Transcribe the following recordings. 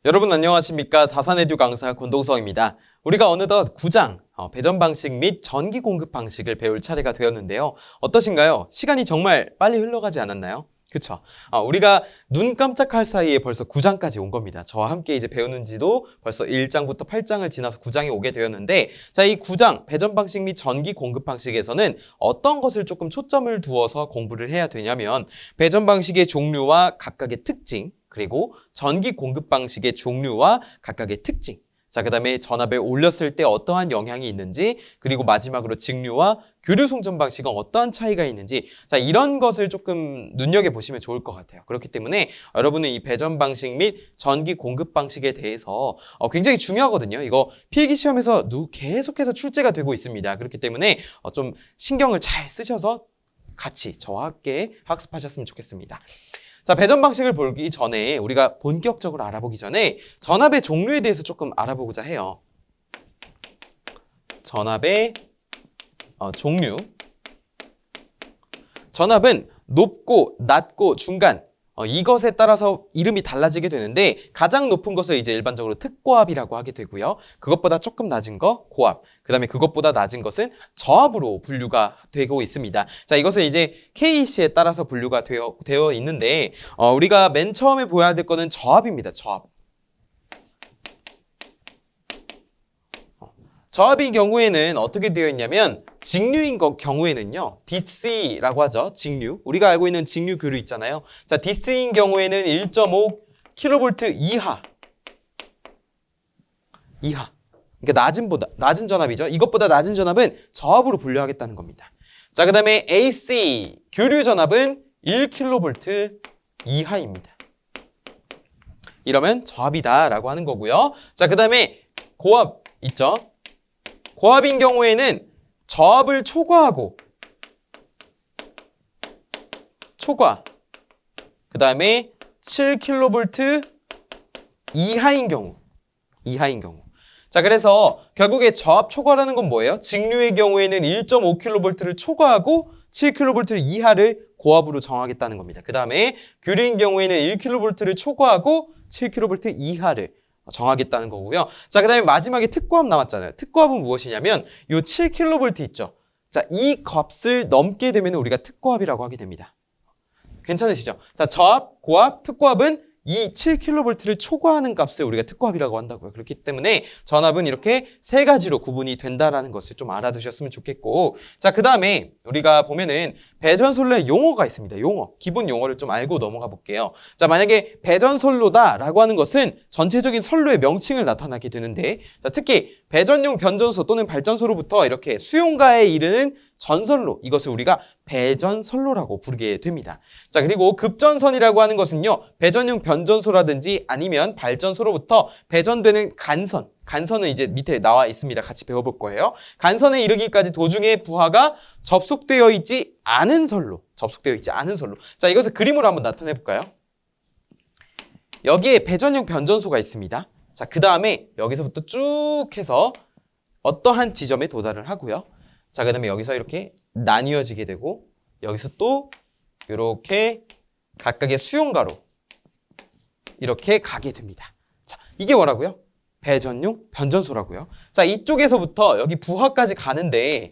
여러분 안녕하십니까? 다산에듀 강사 권동성입니다. 우리가 어느덧 구장, 배전 방식 및 전기 공급 방식을 배울 차례가 되었는데요. 어떠신가요? 시간이 정말 빨리 흘러가지 않았나요? 그쵸? 우리가 눈 깜짝할 사이에 벌써 9장까지 온 겁니다. 저와 함께 이제 배우는 지도 벌써 1장부터 8장을 지나서 9장에 오게 되었는데, 자, 이 9장, 배전 방식 및 전기 공급 방식에서는 어떤 것을 조금 초점을 두어서 공부를 해야 되냐면, 배전 방식의 종류와 각각의 특징, 그리고 전기 공급 방식의 종류와 각각의 특징, 자, 그 다음에 전압에 올렸을 때 어떠한 영향이 있는지, 그리고 마지막으로 직류와 교류 송전 방식은 어떠한 차이가 있는지, 자, 이런 것을 조금 눈여겨보시면 좋을 것 같아요. 그렇기 때문에 여러분은 이 배전 방식 및 전기 공급 방식에 대해서 굉장히 중요하거든요. 이거 필기시험에서 계속해서 출제가 되고 있습니다. 그렇기 때문에 좀 신경을 잘 쓰셔서 같이 저와 함께 학습하셨으면 좋겠습니다. 자, 배전 방식을 보기 전에 우리가 본격적으로 알아보기 전에 전압의 종류에 대해서 조금 알아보고자 해요. 전압의 종류. 전압은 높고 낮고 중간 이것에 따라서 이름이 달라지게 되는데, 가장 높은 것을 이제 일반적으로 특고압이라고 하게 되고요. 그것보다 조금 낮은 거 고압, 그 다음에 그것보다 낮은 것은 저압으로 분류가 되고 있습니다. 자, 이것은 이제 KEC에 따라서 분류가 되어 있는데, 우리가 맨 처음에 보여야 될 거는 저압입니다. 저압. 저압의 경우에는 어떻게 되어 있냐면, 직류인 경우에는요, DC라고 하죠. 직류. 우리가 알고 있는 직류 교류 있잖아요. 자, DC인 경우에는 1.5 kV 이하. 그러니까 낮은 전압이죠. 이것보다 낮은 전압은 저압으로 분류하겠다는 겁니다. 자, 그 다음에 AC, 교류 전압은 1kV 이하입니다. 이러면 저압이다라고 하는 거고요. 자, 그 다음에 고압 있죠. 고압인 경우에는 저압을 초과하고 그 다음에 7kV 이하인 경우. 자, 그래서 결국에 저압 초과라는 건 뭐예요? 직류의 경우에는 1.5kV를 초과하고 7kV 이하를 고압으로 정하겠다는 겁니다. 그 다음에 교류인 경우에는 1kV를 초과하고 7kV 이하를 정하겠다는 거고요. 자, 그 다음에 마지막에 특고압 남았잖아요. 특고압은 무엇이냐면 요 7kV 있죠. 자, 이 값을 넘게 되면 우리가 특고압이라고 하게 됩니다. 괜찮으시죠? 자, 저압, 고압, 특고압은 이 7kV를 초과하는 값을 우리가 특고압이라고 한다고요. 그렇기 때문에 전압은 이렇게 세 가지로 구분이 된다라는 것을 좀 알아두셨으면 좋겠고, 자, 그 다음에 우리가 보면은 배전솔로의 용어가 있습니다. 용어, 기본 용어를 좀 알고 넘어가 볼게요. 자, 만약에 배전솔로다라고 하는 것은 전체적인 선로의 명칭을 나타나게 되는데, 자, 특히 배전용 변전소 또는 발전소로부터 이렇게 수용가에 이르는 전선로, 이것을 우리가 배전선로라고 부르게 됩니다. 자, 그리고 급전선이라고 하는 것은요, 배전용 변전소라든지 아니면 발전소로부터 배전되는 간선은 이제 밑에 나와 있습니다. 같이 배워볼 거예요. 간선에 이르기까지 도중에 부하가 접속되어 있지 않은 선로. 자, 이것을 그림으로 한번 나타내 볼까요? 여기에 배전용 변전소가 있습니다. 자, 그 다음에 여기서부터 쭉 해서 어떠한 지점에 도달을 하고요. 자, 그 다음에 여기서 이렇게 나뉘어지게 되고, 여기서 또 이렇게 각각의 수용가로 이렇게 가게 됩니다. 자, 이게 뭐라고요? 배전용 변전소라고요. 자, 이쪽에서부터 여기 부하까지 가는데,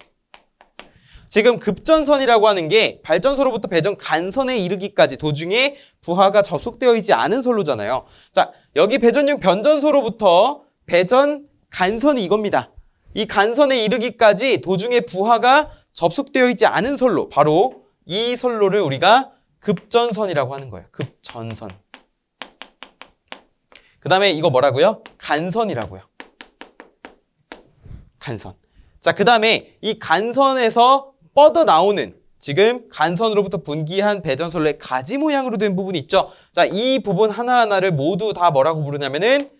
지금 급전선이라고 하는 게 발전소로부터 배전 간선에 이르기까지 도중에 부하가 접속되어 있지 않은 선로잖아요. 자, 여기 배전용 변전소로부터 배전 간선이 이겁니다. 이 간선에 이르기까지 도중에 부하가 접속되어 있지 않은 선로, 바로 이 선로를 우리가 급전선이라고 하는 거예요. 급전선. 그 다음에 이거 뭐라고요? 간선이라고요. 간선. 자, 그 다음에 이 간선에서 뻗어나오는, 지금 간선으로부터 분기한 배전선로의 가지 모양으로 된 부분이 있죠. 자, 이 부분 하나하나를 모두 다 뭐라고 부르냐면은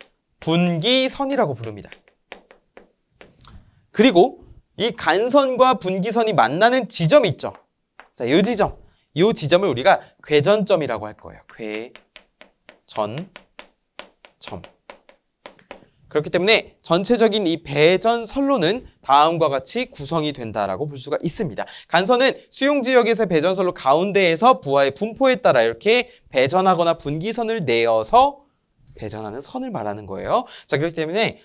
분기선이라고 부릅니다. 그리고 이 간선과 분기선이 만나는 지점이 있죠. 자, 이 지점을 우리가 궤전점이라고 할 거예요. 궤전점. 그렇기 때문에 전체적인 이 배전 선로는 다음과 같이 구성이 된다라고 볼 수가 있습니다. 간선은 수용지역에서 배전선로 가운데에서 부하의 분포에 따라 이렇게 배전하거나 분기선을 내어서 배전하는 선을 말하는 거예요. 자, 그렇기 때문에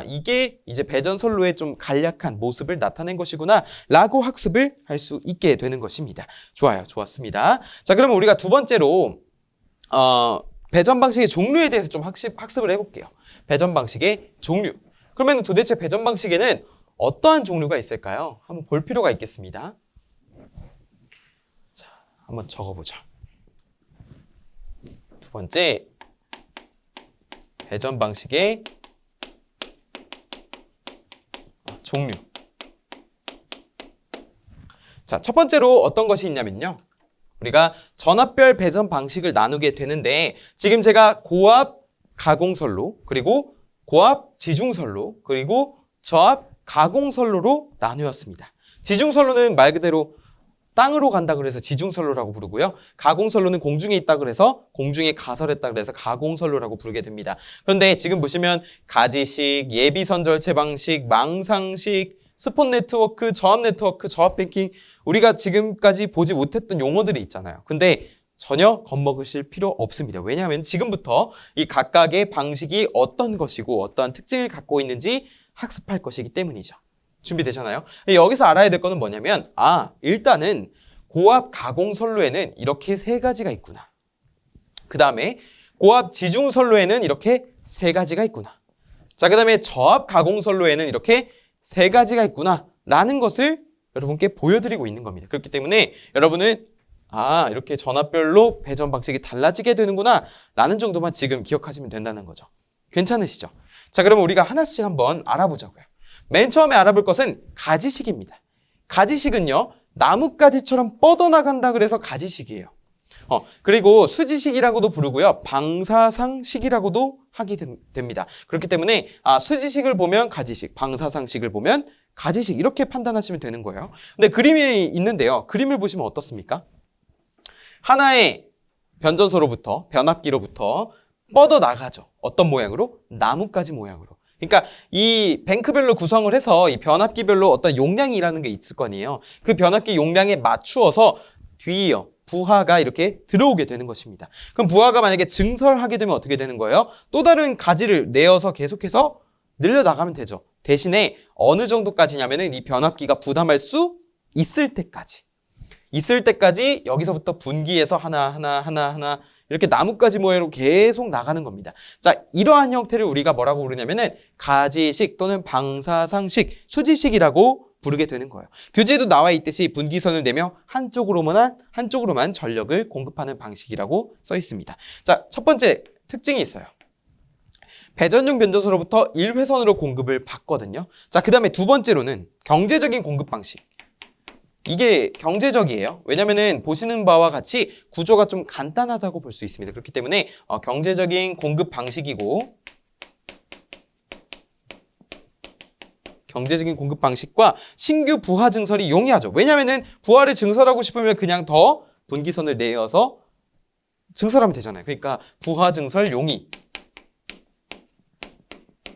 이게 이제 배전선로의 좀 간략한 모습을 나타낸 것이구나 라고 학습을 할 수 있게 되는 것입니다. 좋아요. 좋았습니다. 자, 그러면 우리가 두 번째로 배전 방식의 종류에 대해서 좀 학습을 해볼게요. 배전 방식의 종류. 그러면 도대체 배전 방식에는 어떠한 종류가 있을까요? 한번 볼 필요가 있겠습니다. 자, 한번 적어보자. 두 번째, 배전 방식의 종류. 자, 첫 번째로 어떤 것이 있냐면요. 우리가 전압별 배전 방식을 나누게 되는데 지금 제가 고압 가공선로, 그리고 고압 지중선로, 그리고 저압 가공선로로 나누었습니다. 지중선로는 말 그대로 땅으로 간다 그래서 지중선로라고 부르고요. 가공선로는 공중에 있다 그래서 공중에 가설했다 그래서 가공선로라고 부르게 됩니다. 그런데 지금 보시면 가지식, 예비선절체 방식, 망상식, 스폰 네트워크, 저압 네트워크, 저압 뱅킹 우리가 지금까지 보지 못했던 용어들이 있잖아요. 근데 전혀 겁먹으실 필요 없습니다. 왜냐하면 지금부터 이 각각의 방식이 어떤 것이고 어떠한 특징을 갖고 있는지 학습할 것이기 때문이죠. 준비되셨나요? 여기서 알아야 될 거는 뭐냐면 일단은 고압 가공선로에는 이렇게 세 가지가 있구나. 그 다음에 고압 지중선로에는 이렇게 세 가지가 있구나. 자, 그 다음에 저압 가공선로에는 이렇게 세 가지가 있구나 라는 것을 여러분께 보여드리고 있는 겁니다. 그렇기 때문에 여러분은 이렇게 전압별로 배전 방식이 달라지게 되는구나 라는 정도만 지금 기억하시면 된다는 거죠. 괜찮으시죠? 자, 그러면 우리가 하나씩 한번 알아보자고요. 맨 처음에 알아볼 것은 가지식입니다. 가지식은요, 나뭇가지처럼 뻗어나간다 그래서 가지식이에요. 그리고 수지식이라고도 부르고요, 방사상식이라고도 하게 됩니다. 그렇기 때문에 수지식을 보면 가지식, 방사상식을 보면 가지식 이렇게 판단하시면 되는 거예요. 근데 그림이 있는데요. 그림을 보시면 어떻습니까? 하나의 변전소로부터, 변압기로부터 뻗어나가죠. 어떤 모양으로? 나뭇가지 모양으로. 그러니까 이 뱅크별로 구성을 해서 이 변압기별로 어떤 용량이라는 게 있을 거 아니에요. 그 변압기 용량에 맞추어서 뒤이어 부하가 이렇게 들어오게 되는 것입니다. 그럼 부하가 만약에 증설하게 되면 어떻게 되는 거예요? 또 다른 가지를 내어서 계속해서 늘려나가면 되죠. 대신에 어느 정도까지냐면은 이 변압기가 부담할 수 있을 때까지 여기서부터 분기해서 하나 이렇게 나뭇가지 모양으로 계속 나가는 겁니다. 자, 이러한 형태를 우리가 뭐라고 부르냐면은 가지식 또는 방사상식, 수지식이라고 부르게 되는 거예요. 교재에도 나와 있듯이 분기선을 내며 한쪽으로만 전력을 공급하는 방식이라고 써 있습니다. 자, 첫 번째 특징이 있어요. 배전용 변전소로부터 1회선으로 공급을 받거든요. 자, 그 다음에 두 번째로는 경제적인 공급 방식. 이게 경제적이에요. 왜냐면은 보시는 바와 같이 구조가 좀 간단하다고 볼 수 있습니다. 그렇기 때문에 경제적인 공급 방식이고, 경제적인 공급 방식과 신규 부하 증설이 용이하죠. 왜냐면은 부하를 증설하고 싶으면 그냥 더 분기선을 내어서 증설하면 되잖아요. 그러니까 부하 증설 용이.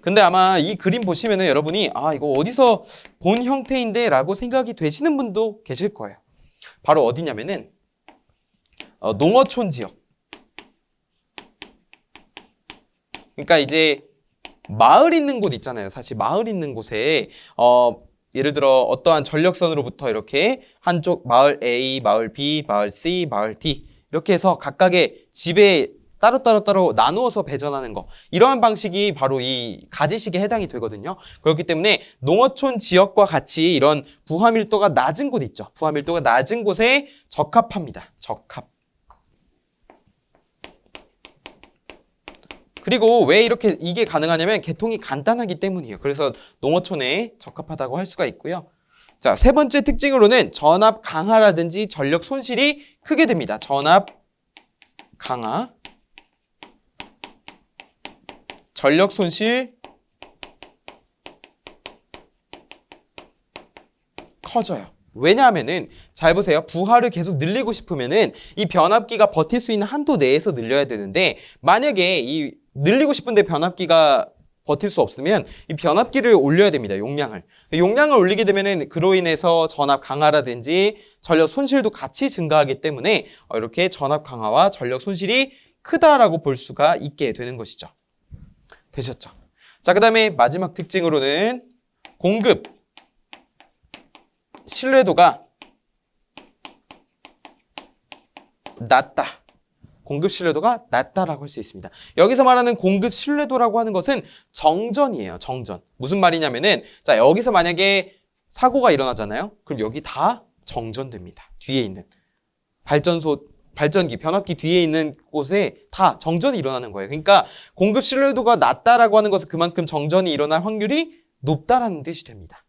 근데 아마 이 그림 보시면은 여러분이 이거 어디서 본 형태인데 라고 생각이 되시는 분도 계실 거예요. 바로 어디냐면은 농어촌 지역. 그러니까 이제 마을 있는 곳 있잖아요. 사실 마을 있는 곳에 예를 들어 어떠한 전력선으로부터 이렇게 한쪽 마을 A, 마을 B, 마을 C, 마을 D 이렇게 해서 각각의 집에 따로 나누어서 배전하는 거, 이러한 방식이 바로 이 가지식에 해당이 되거든요. 그렇기 때문에 농어촌 지역과 같이 이런 부하 밀도가 낮은 곳 있죠. 부하 밀도가 낮은 곳에 적합합니다. 적합. 그리고 왜 이렇게 이게 가능하냐면 개통이 간단하기 때문이에요. 그래서 농어촌에 적합하다고 할 수가 있고요. 자, 세 번째 특징으로는 전압 강하라든지 전력 손실이 크게 됩니다. 전압 강하, 전력 손실 커져요. 왜냐하면은 잘 보세요. 부하를 계속 늘리고 싶으면은 이 변압기가 버틸 수 있는 한도 내에서 늘려야 되는데, 만약에 이 늘리고 싶은데 변압기가 버틸 수 없으면 이 변압기를 올려야 됩니다. 용량을 올리게 되면은 그로 인해서 전압 강하라든지 전력 손실도 같이 증가하기 때문에 이렇게 전압 강하와 전력 손실이 크다라고 볼 수가 있게 되는 것이죠. 되셨죠? 자, 그 다음에 마지막 특징으로는 공급 신뢰도가 낮다. 공급 신뢰도가 낮다라고 할 수 있습니다. 여기서 말하는 공급 신뢰도라고 하는 것은 정전이에요. 정전. 무슨 말이냐면은 자, 여기서 만약에 사고가 일어나잖아요. 그럼 여기 다 정전됩니다. 뒤에 있는 발전소, 발전기, 변압기 뒤에 있는 곳에 다 정전이 일어나는 거예요. 그러니까 공급 신뢰도가 낮다라고 하는 것은 그만큼 정전이 일어날 확률이 높다라는 뜻이 됩니다.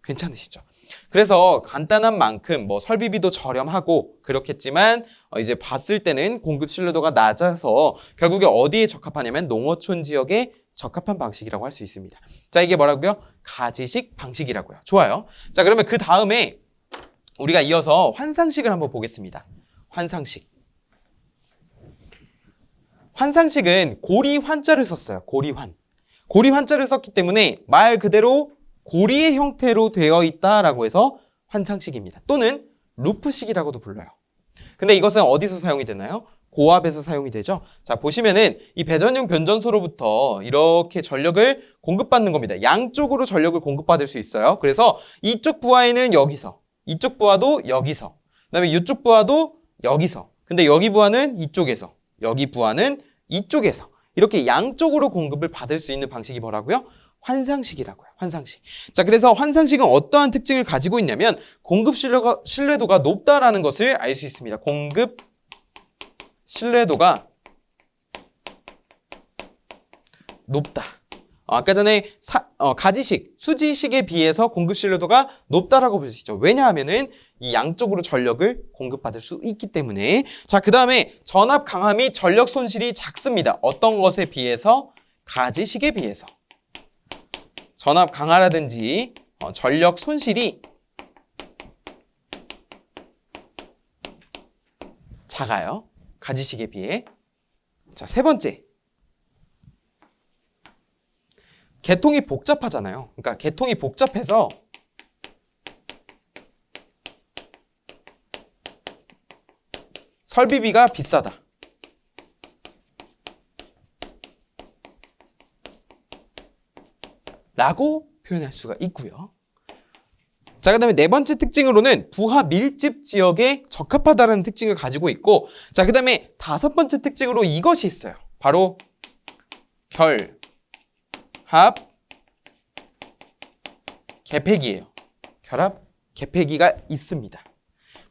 괜찮으시죠? 그래서 간단한 만큼 뭐 설비비도 저렴하고 그렇겠지만 이제 봤을 때는 공급 신뢰도가 낮아서 결국에 어디에 적합하냐면 농어촌 지역에 적합한 방식이라고 할 수 있습니다. 자, 이게 뭐라고요? 가지식 방식이라고요. 좋아요. 자, 그러면 그 다음에 우리가 이어서 환상식을 한번 보겠습니다. 환상식. 환상식은 고리 환자를 썼어요. 고리환. 고리 환자를 썼기 때문에 말 그대로 고리의 형태로 되어 있다라고 해서 환상식입니다. 또는 루프식이라고도 불러요. 근데 이것은 어디서 사용이 되나요? 고압에서 사용이 되죠. 자, 보시면은 이 배전용 변전소로부터 이렇게 전력을 공급받는 겁니다. 양쪽으로 전력을 공급받을 수 있어요. 그래서 이쪽 부하에는 여기서, 이쪽 부하도 여기서, 그다음에 이쪽 부하도 여기서. 근데 여기 부하는 이쪽에서, 여기 부하는 이쪽에서. 이렇게 양쪽으로 공급을 받을 수 있는 방식이 뭐라고요? 환상식이라고요. 환상식. 자, 그래서 환상식은 어떠한 특징을 가지고 있냐면 공급 신뢰도가 높다라는 것을 알 수 있습니다. 공급 신뢰도가 높다. 아까 전에 가지식, 수지식에 비해서 공급 신뢰도가 높다라고 볼 수 있죠. 왜냐하면은 이 양쪽으로 전력을 공급받을 수 있기 때문에. 자, 그 다음에 전압 강화 및 전력 손실이 작습니다. 어떤 것에 비해서? 가지식에 비해서. 전압 강화라든지 전력 손실이 작아요. 가지식에 비해. 자, 세 번째. 계통이 복잡하잖아요. 그러니까 계통이 복잡해서 설비비가 비싸다. 라고 표현할 수가 있고요. 자, 그 다음에 네 번째 특징으로는 부하 밀집 지역에 적합하다는 특징을 가지고 있고, 자, 그 다음에 다섯 번째 특징으로 이것이 있어요. 바로 결합 개폐기예요. 결합 개폐기가 있습니다.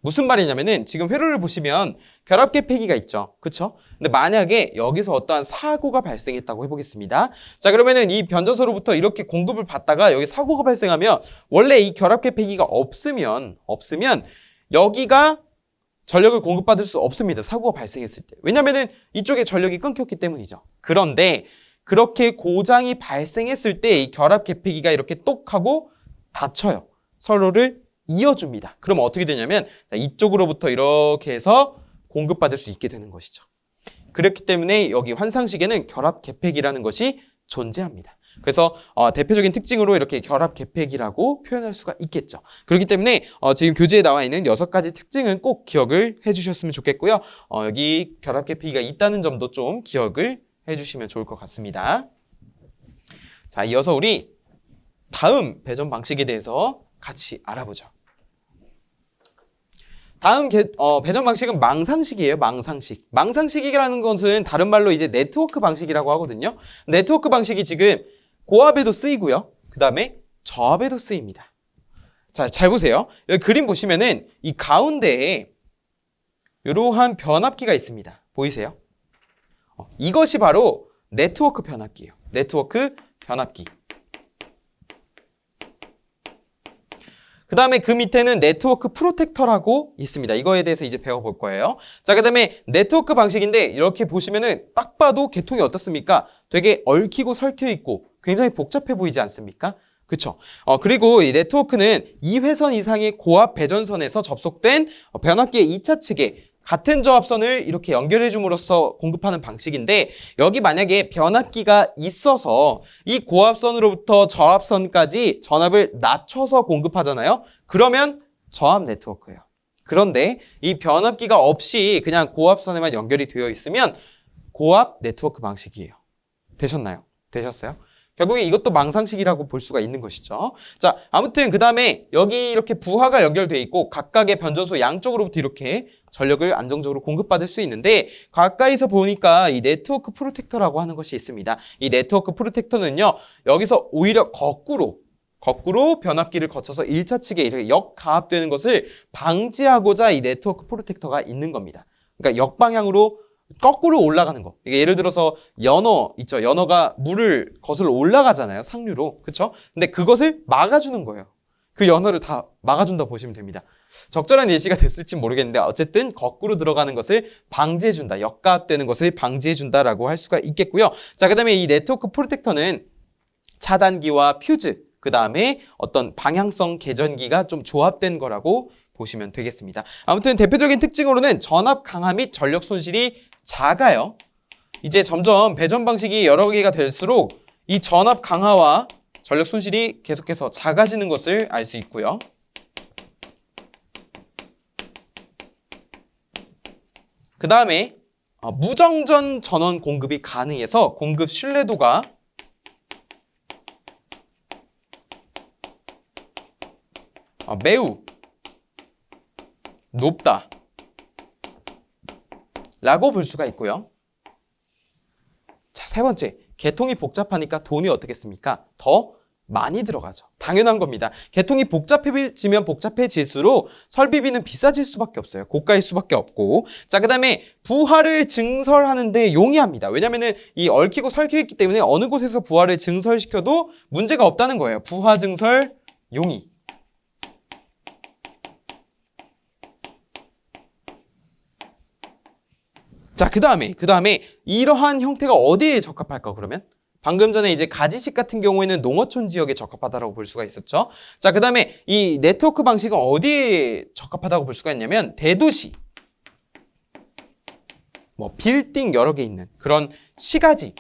무슨 말이냐면은 지금 회로를 보시면 결합 개폐기가 있죠. 그쵸? 근데 만약에 여기서 어떠한 사고가 발생했다고 해보겠습니다. 자, 그러면은 이 변전소로부터 이렇게 공급을 받다가 여기 사고가 발생하면 원래 이 결합 개폐기가 없으면 여기가 전력을 공급받을 수 없습니다. 사고가 발생했을 때. 왜냐면은 이쪽에 전력이 끊겼기 때문이죠. 그런데 그렇게 고장이 발생했을 때 이 결합 개폐기가 이렇게 똑 하고 닫혀요. 선로를 이어줍니다. 그럼 어떻게 되냐면 이쪽으로부터 이렇게 해서 공급받을 수 있게 되는 것이죠. 그렇기 때문에 여기 환상식에는 결합 개폐기라는 것이 존재합니다. 그래서 대표적인 특징으로 이렇게 결합 개폐기라고 표현할 수가 있겠죠. 그렇기 때문에 지금 교재에 나와 있는 6가지 특징은 꼭 기억을 해주셨으면 좋겠고요. 여기 결합 개폐기가 있다는 점도 좀 기억을 해주시면 좋을 것 같습니다. 자, 이어서 우리 다음 배전 방식에 대해서 같이 알아보죠. 다음 배전 방식은 망상식이에요. 망상식. 망상식이라는 것은 다른 말로 이제 네트워크 방식이라고 하거든요. 네트워크 방식이 지금 고압에도 쓰이고요. 그 다음에 저압에도 쓰입니다. 자, 잘 보세요. 여기 그림 보시면은 이 가운데에 이러한 변압기가 있습니다. 보이세요? 이것이 바로 네트워크 변압기예요. 네트워크 변압기. 그 다음에 그 밑에는 네트워크 프로텍터라고 있습니다. 이거에 대해서 이제 배워볼 거예요. 자, 그 다음에 네트워크 방식인데 이렇게 보시면은 딱 봐도 계통이 어떻습니까? 되게 얽히고 설켜 있고 굉장히 복잡해 보이지 않습니까? 그쵸? 그리고 이 네트워크는 2회선 이상의 고압 배전선에서 접속된 변압기의 2차 측에 같은 저압선을 이렇게 연결해 줌으로써 공급하는 방식인데, 여기 만약에 변압기가 있어서 이 고압선으로부터 저압선까지 전압을 낮춰서 공급하잖아요. 그러면 저압 네트워크예요. 그런데 이 변압기가 없이 그냥 고압선에만 연결이 되어 있으면 고압 네트워크 방식이에요. 되셨나요? 되셨어요? 결국에 이것도 망상식이라고 볼 수가 있는 것이죠. 자, 아무튼 그 다음에 여기 이렇게 부하가 연결돼 있고 각각의 변전소 양쪽으로부터 이렇게 전력을 안정적으로 공급받을 수 있는데 가까이서 보니까 이 네트워크 프로텍터라고 하는 것이 있습니다. 이 네트워크 프로텍터는요. 여기서 오히려 거꾸로 변압기를 거쳐서 1차 측에 이렇게 역가압되는 것을 방지하고자 이 네트워크 프로텍터가 있는 겁니다. 그러니까 역방향으로 거꾸로 올라가는 거. 이게 예를 들어서 연어 있죠. 연어가 물을 거슬러 올라가잖아요. 상류로. 그렇죠? 근데 그것을 막아주는 거예요. 그 연어를 다 막아준다 보시면 됩니다. 적절한 예시가 됐을지 모르겠는데 어쨌든 거꾸로 들어가는 것을 방지해준다. 역가압되는 것을 방지해준다라고 할 수가 있겠고요. 자, 그 다음에 이 네트워크 프로텍터는 차단기와 퓨즈, 그 다음에 어떤 방향성 개전기가 좀 조합된 거라고 보시면 되겠습니다. 아무튼 대표적인 특징으로는 전압 강화 및 전력 손실이 작아요. 이제 점점 배전 방식이 여러 개가 될수록 이 전압 강화와 전력 손실이 계속해서 작아지는 것을 알 수 있고요. 그 다음에 무정전 전원 공급이 가능해서 공급 신뢰도가 매우 높다 라고 볼 수가 있고요. 자, 세 번째, 개통이 복잡하니까 돈이 어떻겠습니까? 더 많이 들어가죠. 당연한 겁니다. 개통이 복잡해지면 복잡해질수록 설비비는 비싸질 수밖에 없어요. 고가일 수밖에 없고. 자, 그 다음에 부하를 증설하는데 용이합니다. 왜냐면은 이 얽히고 설켜 있기 때문에 어느 곳에서 부하를 증설시켜도 문제가 없다는 거예요. 부하 증설 용이. 자, 그 다음에 이러한 형태가 어디에 적합할까 그러면? 방금 전에 이제 가지식 같은 경우에는 농어촌 지역에 적합하다고 볼 수가 있었죠. 자, 그 다음에 이 네트워크 방식은 어디에 적합하다고 볼 수가 있냐면 대도시, 뭐 빌딩 여러 개 있는 그런 시가지.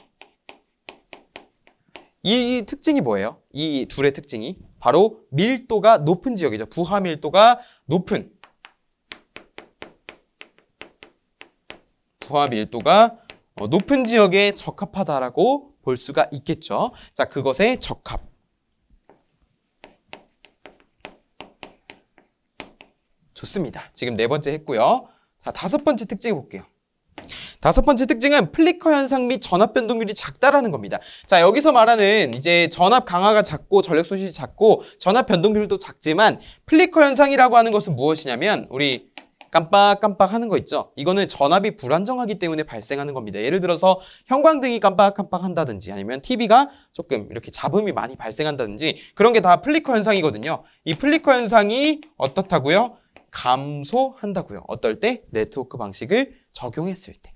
이 특징이 뭐예요? 이 둘의 특징이 바로 밀도가 높은 지역이죠. 부하 밀도가 높은. 부하 밀도가 높은 지역에 적합하다라고 볼 수가 있겠죠. 자, 그것의 적합. 좋습니다. 지금 네 번째 했고요. 자, 다섯 번째 특징 볼게요. 다섯 번째 특징은 플리커 현상 및 전압 변동률이 작다라는 겁니다. 자, 여기서 말하는 이제 전압 강화가 작고 전력 손실이 작고 전압 변동률도 작지만 플리커 현상이라고 하는 것은 무엇이냐면 우리 깜빡깜빡 하는 거 있죠? 이거는 전압이 불안정하기 때문에 발생하는 겁니다. 예를 들어서 형광등이 깜빡깜빡 한다든지 아니면 TV가 조금 이렇게 잡음이 많이 발생한다든지 그런 게 다 플리커 현상이거든요. 이 플리커 현상이 어떻다고요? 감소한다고요. 어떨 때? 네트워크 방식을 적용했을 때.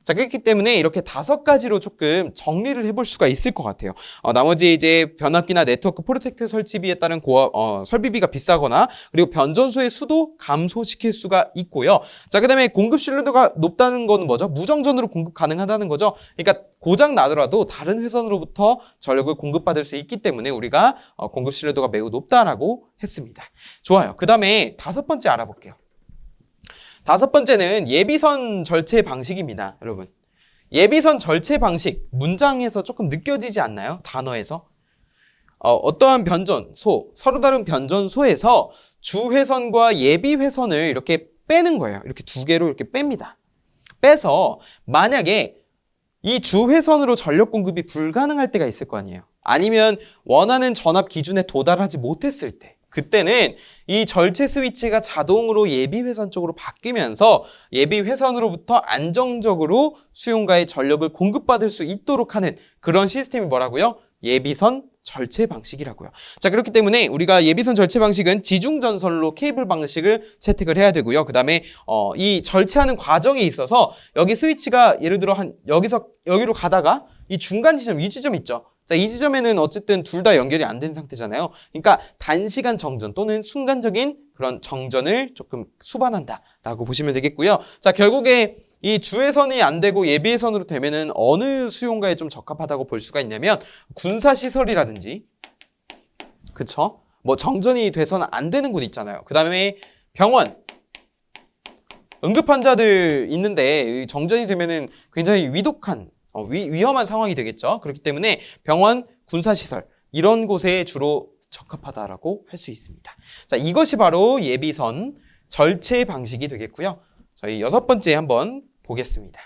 자, 그렇기 때문에 이렇게 다섯 가지로 조금 정리를 해볼 수가 있을 것 같아요. 나머지 이제 변압기나 네트워크 프로텍트 설치비에 따른 설비비가 비싸거나 그리고 변전소의 수도 감소시킬 수가 있고요. 자, 그 다음에 공급 신뢰도가 높다는 거는 뭐죠? 무정전으로 공급 가능하다는 거죠. 그러니까 고장 나더라도 다른 회선으로부터 전력을 공급받을 수 있기 때문에 우리가 공급 신뢰도가 매우 높다라고 했습니다. 좋아요. 그 다음에 다섯 번째 알아볼게요. 다섯 번째는 예비선 절체 방식입니다. 여러분, 예비선 절체 방식 문장에서 조금 느껴지지 않나요? 단어에서 어떠한 변전소, 서로 다른 변전소에서 주회선과 예비회선을 이렇게 빼는 거예요. 이렇게 두 개로 이렇게 뺍니다. 빼서 만약에 이 주회선으로 전력 공급이 불가능할 때가 있을 거 아니에요. 아니면 원하는 전압 기준에 도달하지 못했을 때, 그때는 이 절체 스위치가 자동으로 예비회선 쪽으로 바뀌면서 예비회선으로부터 안정적으로 수용가의 전력을 공급받을 수 있도록 하는 그런 시스템이 뭐라고요? 예비선 절체 방식이라고요. 자, 그렇기 때문에 우리가 예비선 절체 방식은 지중전선로 케이블 방식을 채택을 해야 되고요. 그 다음에 이 절체하는 과정에 있어서 여기 스위치가 예를 들어 여기서 여기로 가다가 이 중간 지점, 이 지점 있죠. 자, 이 지점에는 어쨌든 둘 다 연결이 안 된 상태잖아요. 그러니까 단시간 정전 또는 순간적인 그런 정전을 조금 수반한다라고 보시면 되겠고요. 자, 결국에 이 주회선이 안 되고 예비회선으로 되면은 어느 수용가에 좀 적합하다고 볼 수가 있냐면 군사시설이라든지, 그쵸? 뭐 정전이 돼서는 안 되는 곳 있잖아요. 그 다음에 병원, 응급환자들 있는데 정전이 되면은 굉장히 위독한 위험한 상황이 되겠죠. 그렇기 때문에 병원, 군사시설 이런 곳에 주로 적합하다라고 할 수 있습니다. 자, 이것이 바로 예비선 절체 방식이 되겠고요. 저희 6번째 한번 보겠습니다.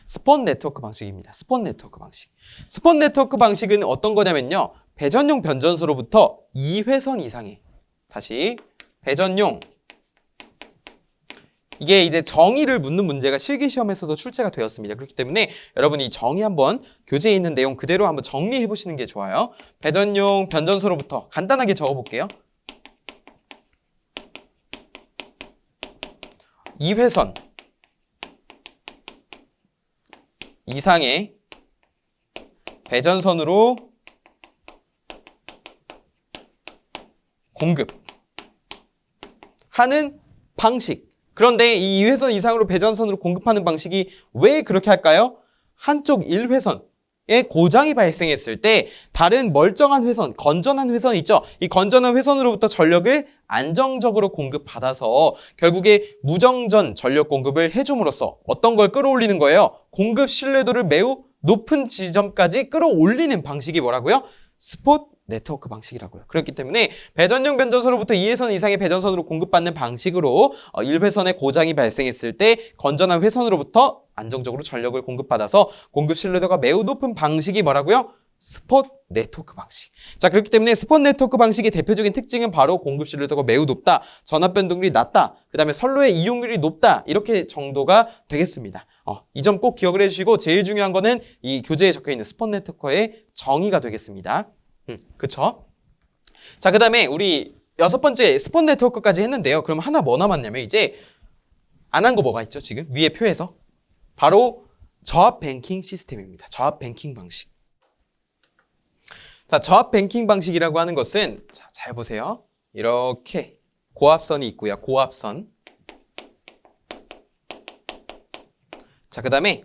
스폰 네트워크 방식입니다. 스폰 네트워크 방식. 스폰 네트워크 방식은 어떤 거냐면요. 배전용 변전소로부터 2회선 이상의 다시 배전용 이게 이제 정의를 묻는 문제가 실기시험에서도 출제가 되었습니다. 그렇기 때문에 여러분이 정의 한번 교재에 있는 내용 그대로 한번 정리해 보시는 게 좋아요. 배전용 변전소로부터 간단하게 적어볼게요. 2회선 이상의 배전선으로 공급하는 방식. 그런데 이 2회선 이상으로 배전선으로 공급하는 방식이 왜 그렇게 할까요? 한쪽 1회선에 고장이 발생했을 때 다른 멀쩡한 회선, 건전한 회선 있죠? 이 건전한 회선으로부터 전력을 안정적으로 공급받아서 결국에 무정전 전력 공급을 해줌으로써 어떤 걸 끌어올리는 거예요? 공급 신뢰도를 매우 높은 지점까지 끌어올리는 방식이 뭐라고요? 스폿 네트워크 방식이라고요. 그렇기 때문에 배전용 변전소로부터 2회선 이상의 배전선으로 공급받는 방식으로 1회선에 고장이 발생했을 때 건전한 회선으로부터 안정적으로 전력을 공급받아서 공급 신뢰도가 매우 높은 방식이 뭐라고요? 스폿 네트워크 방식. 자, 그렇기 때문에 스폿 네트워크 방식의 대표적인 특징은 바로 공급 신뢰도가 매우 높다, 전압 변동률이 낮다, 그 다음에 선로의 이용률이 높다, 이렇게 정도가 되겠습니다. 이 점 꼭 기억을 해주시고 제일 중요한 거는 이 교재에 적혀있는 스폿 네트워크의 정의가 되겠습니다. 그쵸? 자, 그 다음에 우리 6번째 스폿 네트워크까지 했는데요. 그럼 하나 뭐 남았냐면 이제 안 한 거 뭐가 있죠? 지금 위에 표에서 바로 저압 뱅킹 시스템입니다. 저압 뱅킹 방식. 자, 저압 뱅킹 방식이라고 하는 것은 자, 잘 보세요. 이렇게 고압선이 있고요. 고압선. 자, 그 다음에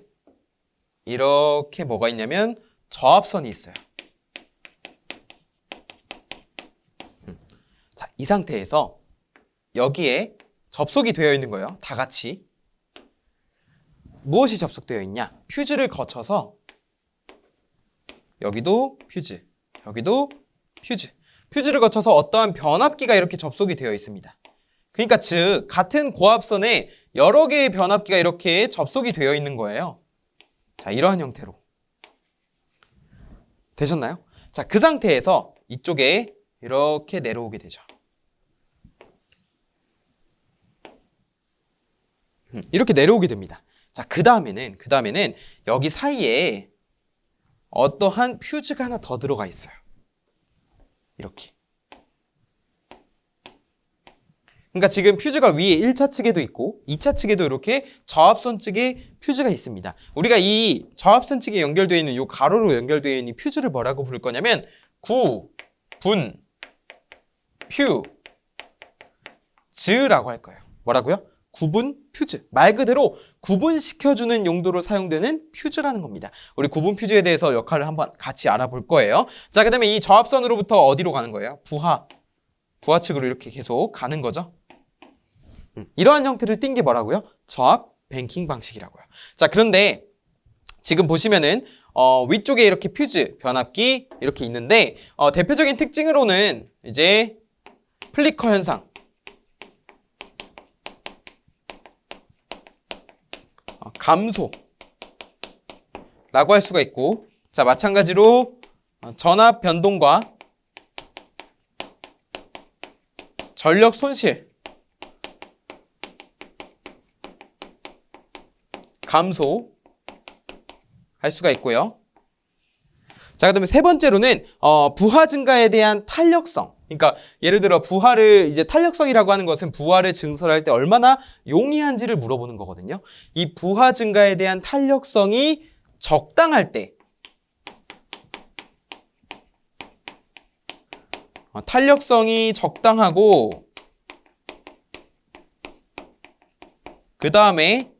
이렇게 뭐가 있냐면 저압선이 있어요. 자, 이 상태에서 여기에 접속이 되어 있는 거예요. 다 같이. 무엇이 접속되어 있냐? 퓨즈를 거쳐서 여기도 퓨즈, 여기도 퓨즈. 퓨즈를 거쳐서 어떠한 변압기가 이렇게 접속이 되어 있습니다. 그러니까 즉 같은 고압선에 여러 개의 변압기가 이렇게 접속이 되어 있는 거예요. 자, 이러한 형태로. 되셨나요? 자, 그 상태에서 이쪽에 이렇게 내려오게 되죠. 이렇게 내려오게 됩니다. 자, 그 다음에는 여기 사이에 어떠한 퓨즈가 하나 더 들어가 있어요. 이렇게. 그러니까 지금 퓨즈가 위에 1차 측에도 있고 2차 측에도 이렇게 저압선 측에 퓨즈가 있습니다. 우리가 이 저압선 측에 연결되어 있는 이 가로로 연결되어 있는 퓨즈를 뭐라고 부를 거냐면 구분 퓨즈라고 할 거예요. 뭐라고요? 구분 퓨즈. 말 그대로 구분시켜주는 용도로 사용되는 퓨즈라는 겁니다. 우리 구분 퓨즈에 대해서 역할을 한번 같이 알아볼 거예요. 자, 그 다음에 이 저압선으로부터 어디로 가는 거예요? 부하 측으로 이렇게 계속 가는 거죠. 이러한 형태를 띈 게 뭐라고요? 저압 뱅킹 방식이라고요. 자, 그런데 지금 보시면은 위쪽에 이렇게 퓨즈, 변압기 이렇게 있는데 대표적인 특징으로는 이제 플리커 현상, 감소라고 할 수가 있고, 자, 마찬가지로 전압 변동과 전력 손실, 감소 할 수가 있고요. 자, 그다음에 세 번째로는 부하 증가에 대한 탄력성. 그러니까 예를 들어 부하를 이제 탄력성이라고 하는 것은 부하를 증설할 때 얼마나 용이한지를 물어보는 거거든요. 이 부하 증가에 대한 탄력성이 적당할 때, 탄력성이 적당하고, 그 다음에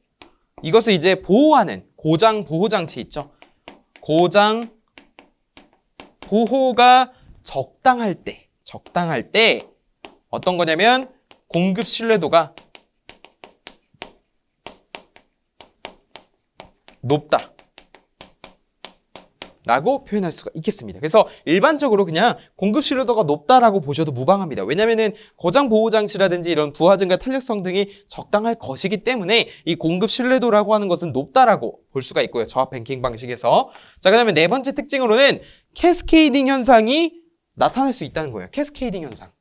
이것을 이제 보호하는 고장 보호 장치 있죠. 고장 보호가 적당할 때 어떤 거냐면 공급 신뢰도가 높다. 라고 표현할 수가 있겠습니다. 그래서 일반적으로 그냥 공급 신뢰도가 높다라고 보셔도 무방합니다. 왜냐면은 고장 보호 장치라든지 이런 부하증과 탄력성 등이 적당할 것이기 때문에 이 공급 신뢰도라고 하는 것은 높다라고 볼 수가 있고요. 저압 뱅킹 방식에서. 자, 그다음에 네 번째 특징으로는 캐스케이딩 현상이 나타날 수 있다는 거예요. 캐스케이딩 현상.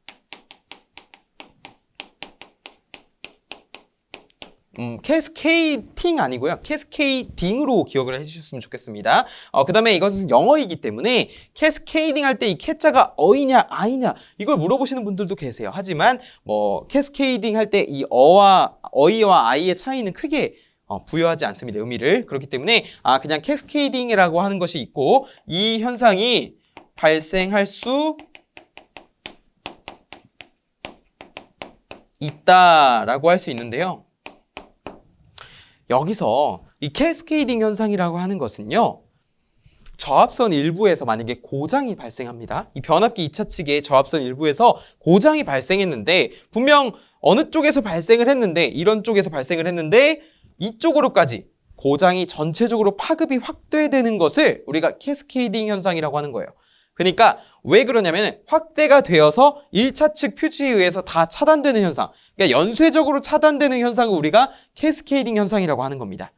캐스케이팅 아니고요. 캐스케이딩으로 기억을 해주셨으면 좋겠습니다. 그 다음에 이것은 영어이기 때문에 캐스케이딩 할 때 이 캐자가 어이냐 아이냐 이걸 물어보시는 분들도 계세요. 하지만 뭐 캐스케이딩 할 때 이 어이와 아이의 차이는 크게 부여하지 않습니다. 의미를. 그렇기 때문에 그냥 캐스케이딩이라고 하는 것이 있고 이 현상이 발생할 수 있다라고 할 수 있는데요. 여기서 이 캐스케이딩 현상이라고 하는 것은요. 저압선 일부에서 만약에 고장이 발생합니다. 이 변압기 2차 측에 저압선 일부에서 고장이 발생했는데 분명 어느 쪽에서 발생을 했는데 이런 쪽에서 발생을 했는데 이쪽으로까지 고장이 전체적으로 파급이 확대되는 것을 우리가 캐스케이딩 현상이라고 하는 거예요. 그러니까 왜 그러냐면 확대가 되어서 1차 측 퓨즈에 의해서 다 차단되는 현상. 그러니까 연쇄적으로 차단되는 현상을 우리가 캐스케이딩 현상이라고 하는 겁니다.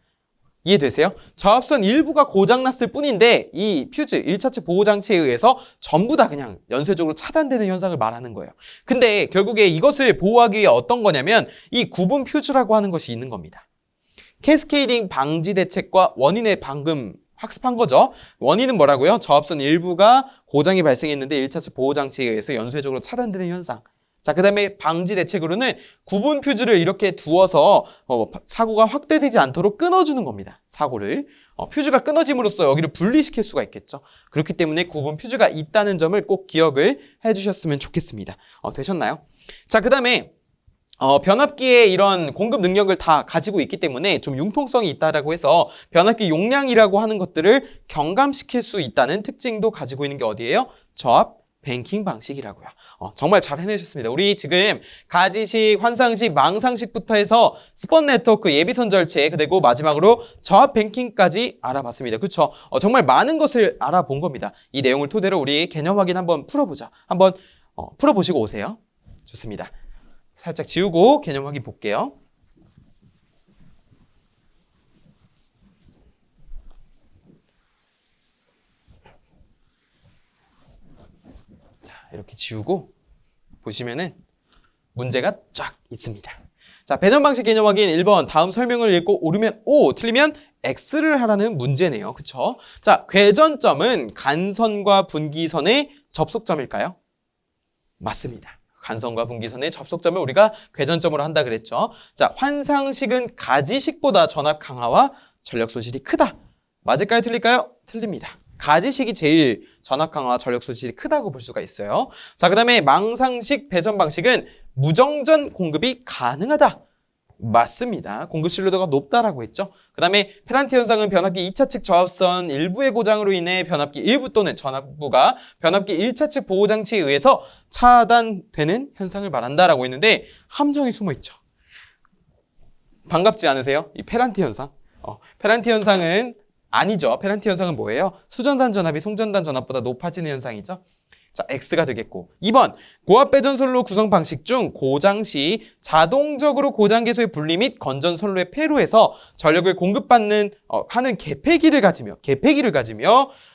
이해되세요? 저압선 일부가 고장났을 뿐인데 이 퓨즈, 1차 측 보호장치에 의해서 전부 다 그냥 연쇄적으로 차단되는 현상을 말하는 거예요. 근데 결국에 이것을 보호하기 위해 어떤 거냐면 이 구분 퓨즈라고 하는 것이 있는 겁니다. 캐스케이딩 방지 대책과 원인의 방금 학습한 거죠. 원인은 뭐라고요? 저압선 일부가 고장이 발생했는데 1차 측 보호장치에 의해서 연쇄적으로 차단되는 현상. 자, 그 다음에 방지 대책으로는 구분 퓨즈를 이렇게 두어서 사고가 확대되지 않도록 끊어주는 겁니다. 사고를. 퓨즈가 끊어짐으로써 여기를 분리시킬 수가 있겠죠. 그렇기 때문에 구분 퓨즈가 있다는 점을 꼭 기억을 해주셨으면 좋겠습니다. 되셨나요? 자, 그 다음에 변압기의 이런 공급 능력을 다 가지고 있기 때문에 좀 융통성이 있다라고 해서 변압기 용량이라고 하는 것들을 경감시킬 수 있다는 특징도 가지고 있는 게 어디예요? 저압 뱅킹 방식이라고요. 정말 잘 해내셨습니다. 우리 지금 가지식, 환상식, 망상식부터 해서 스폰 네트워크, 예비선 절체, 그리고 마지막으로 저압 뱅킹까지 알아봤습니다. 그렇죠? 정말 많은 것을 알아본 겁니다. 이 내용을 토대로 우리 개념 확인 한번 풀어보자. 한번 풀어보시고 오세요. 좋습니다. 살짝 지우고 개념 확인 볼게요. 자, 이렇게 지우고 보시면은 문제가 쫙 있습니다. 자, 배전 방식 개념 확인 1번 다음 설명을 읽고 옳으면 O, 틀리면 X를 하라는 문제네요. 그쵸? 자, 궤전점은 간선과 분기선의 접속점일까요? 맞습니다. 간선과 분기선의 접속점을 우리가 궤전점으로 한다 그랬죠. 자, 환상식은 가지식보다 전압 강화와 전력 손실이 크다. 맞을까요? 틀릴까요? 틀립니다. 가지식이 제일 전압 강화와 전력 손실이 크다고 볼 수가 있어요. 자, 그 다음에 망상식 배전 방식은 무정전 공급이 가능하다. 맞습니다. 공급 신뢰도가 높다라고 했죠. 그 다음에 페란티 현상은 변압기 2차 측 저압선 일부의 고장으로 인해 변압기 일부 또는 전압부가 변압기 1차 측 보호장치에 의해서 차단되는 현상을 말한다라고 했는데 함정이 숨어있죠. 반갑지 않으세요? 이 페란티 현상. 페란티 현상은 아니죠. 페란티 현상은 뭐예요? 수전단 전압이 송전단 전압보다 높아지는 현상이죠. 자, X가 되겠고 2번 고압 배전 선로 구성 방식 중 고장 시 자동적으로 고장 개소의 분리 및 건전 선로의 폐로에서 전력을 공급받는 하는 개폐기를 가지며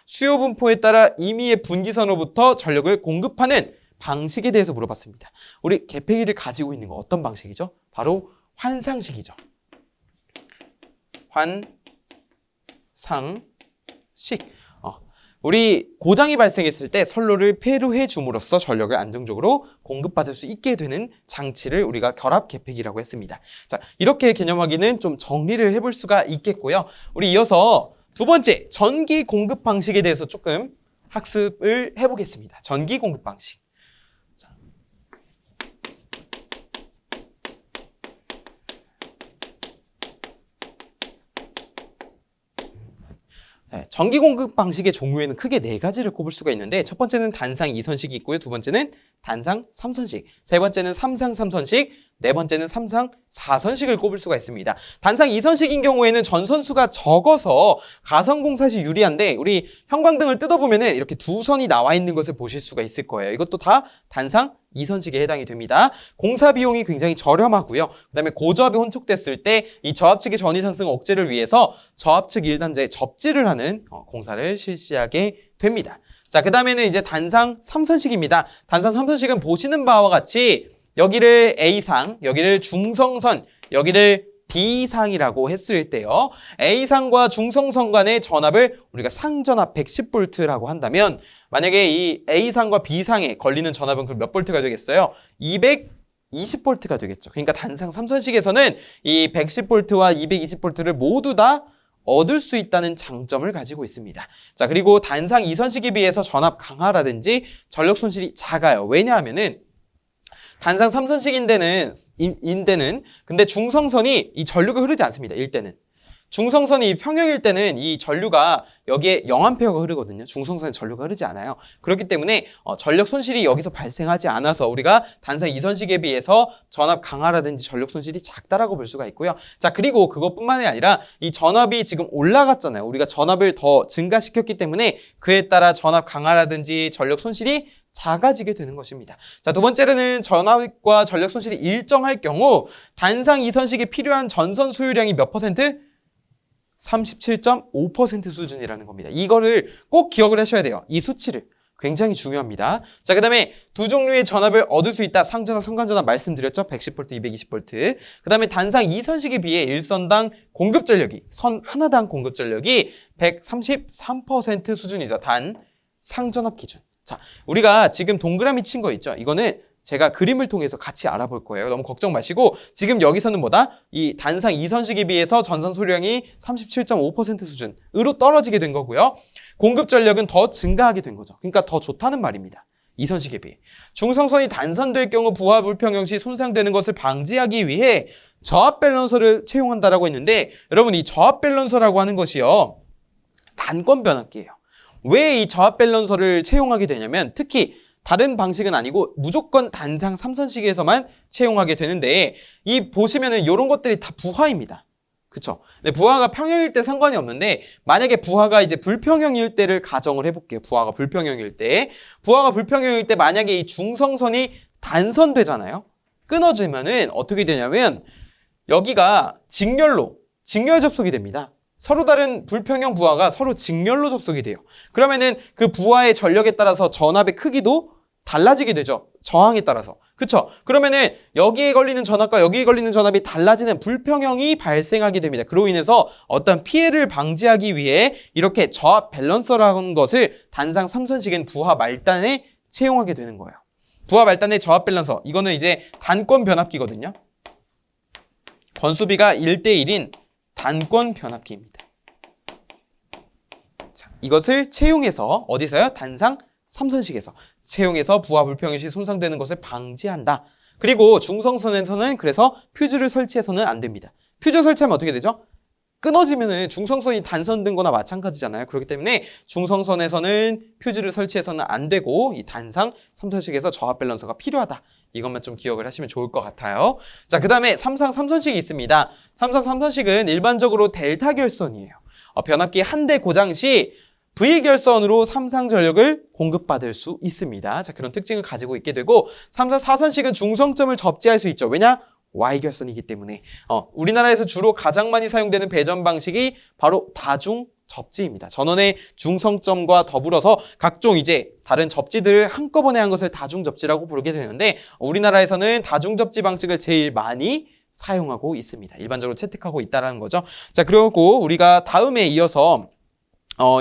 수요 분포에 따라 임의의 분기선으로부터 전력을 공급하는 방식에 대해서 물어봤습니다. 우리 개폐기를 가지고 있는 거 어떤 방식이죠? 바로 환상식이죠. 환상식. 우리 고장이 발생했을 때 선로를 폐로해 줌으로써 전력을 안정적으로 공급받을 수 있게 되는 장치를 우리가 결합 개폐기라고 했습니다. 자, 이렇게 개념 확인은 좀 정리를 해볼 수가 있겠고요. 우리 이어서 두 번째 전기 공급 방식에 대해서 조금 학습을 해보겠습니다. 전기 공급 방식. 전기 공급 방식의 종류에는 크게 네 가지를 꼽을 수가 있는데 첫 번째는 단상 이선식이 있고요. 두 번째는 단상 3선식, 세 번째는 삼상 3선식, 네 번째는 삼상 4선식을 꼽을 수가 있습니다. 단상 2선식인 경우에는 전선수가 적어서 가성공사 시 유리한데 우리 형광등을 뜯어보면 이렇게 두 선이 나와 있는 것을 보실 수가 있을 거예요. 이것도 다 단상 2선식에 해당이 됩니다. 공사 비용이 굉장히 저렴하고요. 그 다음에 고저압이 혼촉됐을 때 이 저압 측의 전위 상승 억제를 위해서 저압 측 1단자에 접지를 하는 공사를 실시하게 됩니다. 자, 그 다음에는 이제 단상 3선식입니다. 단상 3선식은 보시는 바와 같이 여기를 A상, 여기를 중성선, 여기를 B상이라고 했을 때요. A상과 중성선 간의 전압을 우리가 상전압 110V라고 한다면 만약에 이 A상과 B상에 걸리는 전압은 그럼 몇 볼트가 되겠어요? 220V가 되겠죠. 그러니까 단상 3선식에서는 이 110V와 220V를 모두 다 얻을 수 있다는 장점을 가지고 있습니다. 자, 그리고 단상 2선식에 비해서 전압 강하라든지 전력 손실이 작아요. 왜냐하면은 단상 3선식인데는 근데 중성선이 이 전류가 흐르지 않습니다. 일대는. 중성선이 평형일 때는 이 전류가 여기에 0A가 흐르거든요. 중성선에 전류가 흐르지 않아요. 그렇기 때문에 전력 손실이 여기서 발생하지 않아서 우리가 단상 2선식에 비해서 전압 강하라든지 전력 손실이 작다라고 볼 수가 있고요. 자, 그리고 그것뿐만이 아니라 이 전압이 지금 올라갔잖아요. 우리가 전압을 더 증가시켰기 때문에 그에 따라 전압 강하라든지 전력 손실이 작아지게 되는 것입니다. 자, 두 번째로는 전압과 전력 손실이 일정할 경우 단상 2선식에 필요한 전선 소유량이 몇 퍼센트? 37.5% 수준이라는 겁니다. 이거를 꼭 기억을 하셔야 돼요. 이 수치를. 굉장히 중요합니다. 자, 그 다음에 두 종류의 전압을 얻을 수 있다. 상전압, 성간전압 말씀드렸죠. 110V, 220V. 그 다음에 단상 2선식에 비해 일선당 공급 전력이, 선 하나당 공급 전력이 133% 수준이다. 단 상전압 기준. 자, 우리가 지금 동그라미 친 거 있죠? 이거는 제가 그림을 통해서 같이 알아볼 거예요. 너무 걱정 마시고 지금 여기서는 뭐다? 이 단상 2선식에 비해서 전선 소량이 37.5% 수준으로 떨어지게 된 거고요. 공급 전력은 더 증가하게 된 거죠. 그러니까 더 좋다는 말입니다. 2선식에 비해. 중성선이 단선될 경우 부하 불평형 시 손상되는 것을 방지하기 위해 저압 밸런서를 채용한다라고 했는데 여러분 이 저압 밸런서라고 하는 것이요. 단권 변압기예요. 왜 이 저압 밸런서를 채용하게 되냐면 특히 다른 방식은 아니고 무조건 단상 3선식에서만 채용하게 되는데 이 보시면은 이런 것들이 다 부하입니다. 그쵸? 근데 부하가 평형일 때 상관이 없는데 만약에 부하가 이제 불평형일 때를 가정을 해볼게요. 부하가 불평형일 때. 부하가 불평형일 때 만약에 이 중성선이 단선되잖아요. 끊어지면은 어떻게 되냐면 여기가 직렬 접속이 됩니다. 서로 다른 불평형 부하가 서로 직렬로 접속이 돼요. 그러면은 그 부하의 전력에 따라서 전압의 크기도 달라지게 되죠. 저항에 따라서. 그쵸? 그러면은 여기에 걸리는 전압과 여기에 걸리는 전압이 달라지는 불평형이 발생하게 됩니다. 그로 인해서 어떤 피해를 방지하기 위해 이렇게 저압 밸런서라는 것을 단상 3선식인 부하 말단에 채용하게 되는 거예요. 부하 말단의 저압 밸런서. 이거는 이제 단권 변압기거든요. 건수비가 1대1인 단권 변압기입니다. 자, 이것을 채용해서 어디서요? 단상 3선식에서 채용해서 부하 불평형 시 손상되는 것을 방지한다. 그리고 중성선에서는 그래서 퓨즈를 설치해서는 안 됩니다. 퓨즈 설치하면 어떻게 되죠? 끊어지면은 중성선이 단선된 거나 마찬가지잖아요. 그렇기 때문에 중성선에서는 퓨즈를 설치해서는 안 되고 이 단상 3선식에서 저압 밸런서가 필요하다. 이것만 좀 기억을 하시면 좋을 것 같아요. 자, 그 다음에 삼상 3선식이 있습니다. 삼상 3선식은 일반적으로 델타 결선이에요. 변압기 한 대 고장 시 V 결선으로 삼상 전력을 공급받을 수 있습니다. 자, 그런 특징을 가지고 있게 되고 삼상 4선식은 중성점을 접지할 수 있죠. 왜냐? Y 결선이기 때문에 우리나라에서 주로 가장 많이 사용되는 배전 방식이 바로 다중 접지입니다. 전원의 중성점과 더불어서 각종 이제 다른 접지들을 한꺼번에 한 것을 다중 접지라고 부르게 되는데 우리나라에서는 다중 접지 방식을 제일 많이 사용하고 있습니다. 일반적으로 채택하고 있다는 거죠. 자, 그리고 우리가 다음에 이어서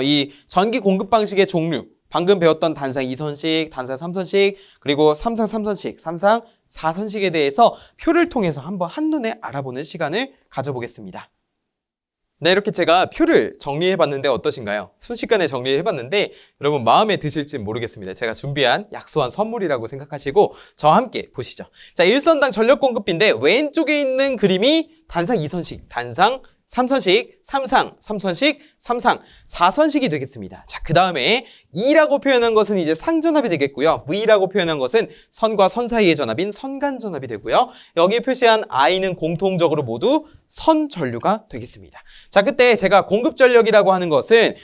이 전기 공급 방식의 종류 방금 배웠던 단상 2선식, 단상 3선식, 그리고 삼상 3선식, 삼상 4선식에 대해서 표를 통해서 한번 한눈에 알아보는 시간을 가져보겠습니다. 네, 이렇게 제가 표를 정리해봤는데 어떠신가요? 순식간에 정리해봤는데 여러분 마음에 드실지 모르겠습니다. 제가 준비한 약소한 선물이라고 생각하시고 저와 함께 보시죠. 자, 일선당 전력 공급비인데 왼쪽에 있는 그림이 단상 2선식, 단상 3선식, 3상, 3선식, 3상, 4선식이 되겠습니다. 자, 그 다음에 E라고 표현한 것은 이제 상전압이 되겠고요. V라고 표현한 것은 선과 선 사이의 전압인 선간전압이 되고요. 여기 표시한 I는 공통적으로 모두 선전류가 되겠습니다. 자, 그때 제가 공급전력이라고 하는 것은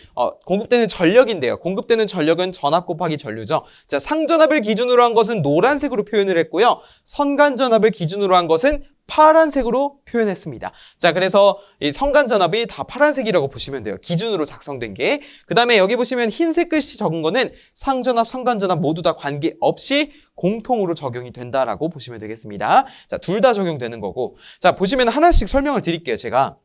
공급되는 전력인데요. 공급되는 전력은 전압 곱하기 전류죠. 자, 상전압을 기준으로 한 것은 노란색으로 표현을 했고요. 선간전압을 기준으로 한 것은 파란색으로 표현했습니다. 자, 그래서 이 선간전압이 다 파란색이라고 보시면 돼요. 기준으로 작성된 게. 그 다음에 여기 보시면 흰색 글씨 적은 거는 상전압, 선간전압 모두 다 관계없이 공통으로 적용이 된다라고 보시면 되겠습니다. 자, 둘 다 적용되는 거고. 자, 보시면 하나씩 설명을 드릴게요. 제가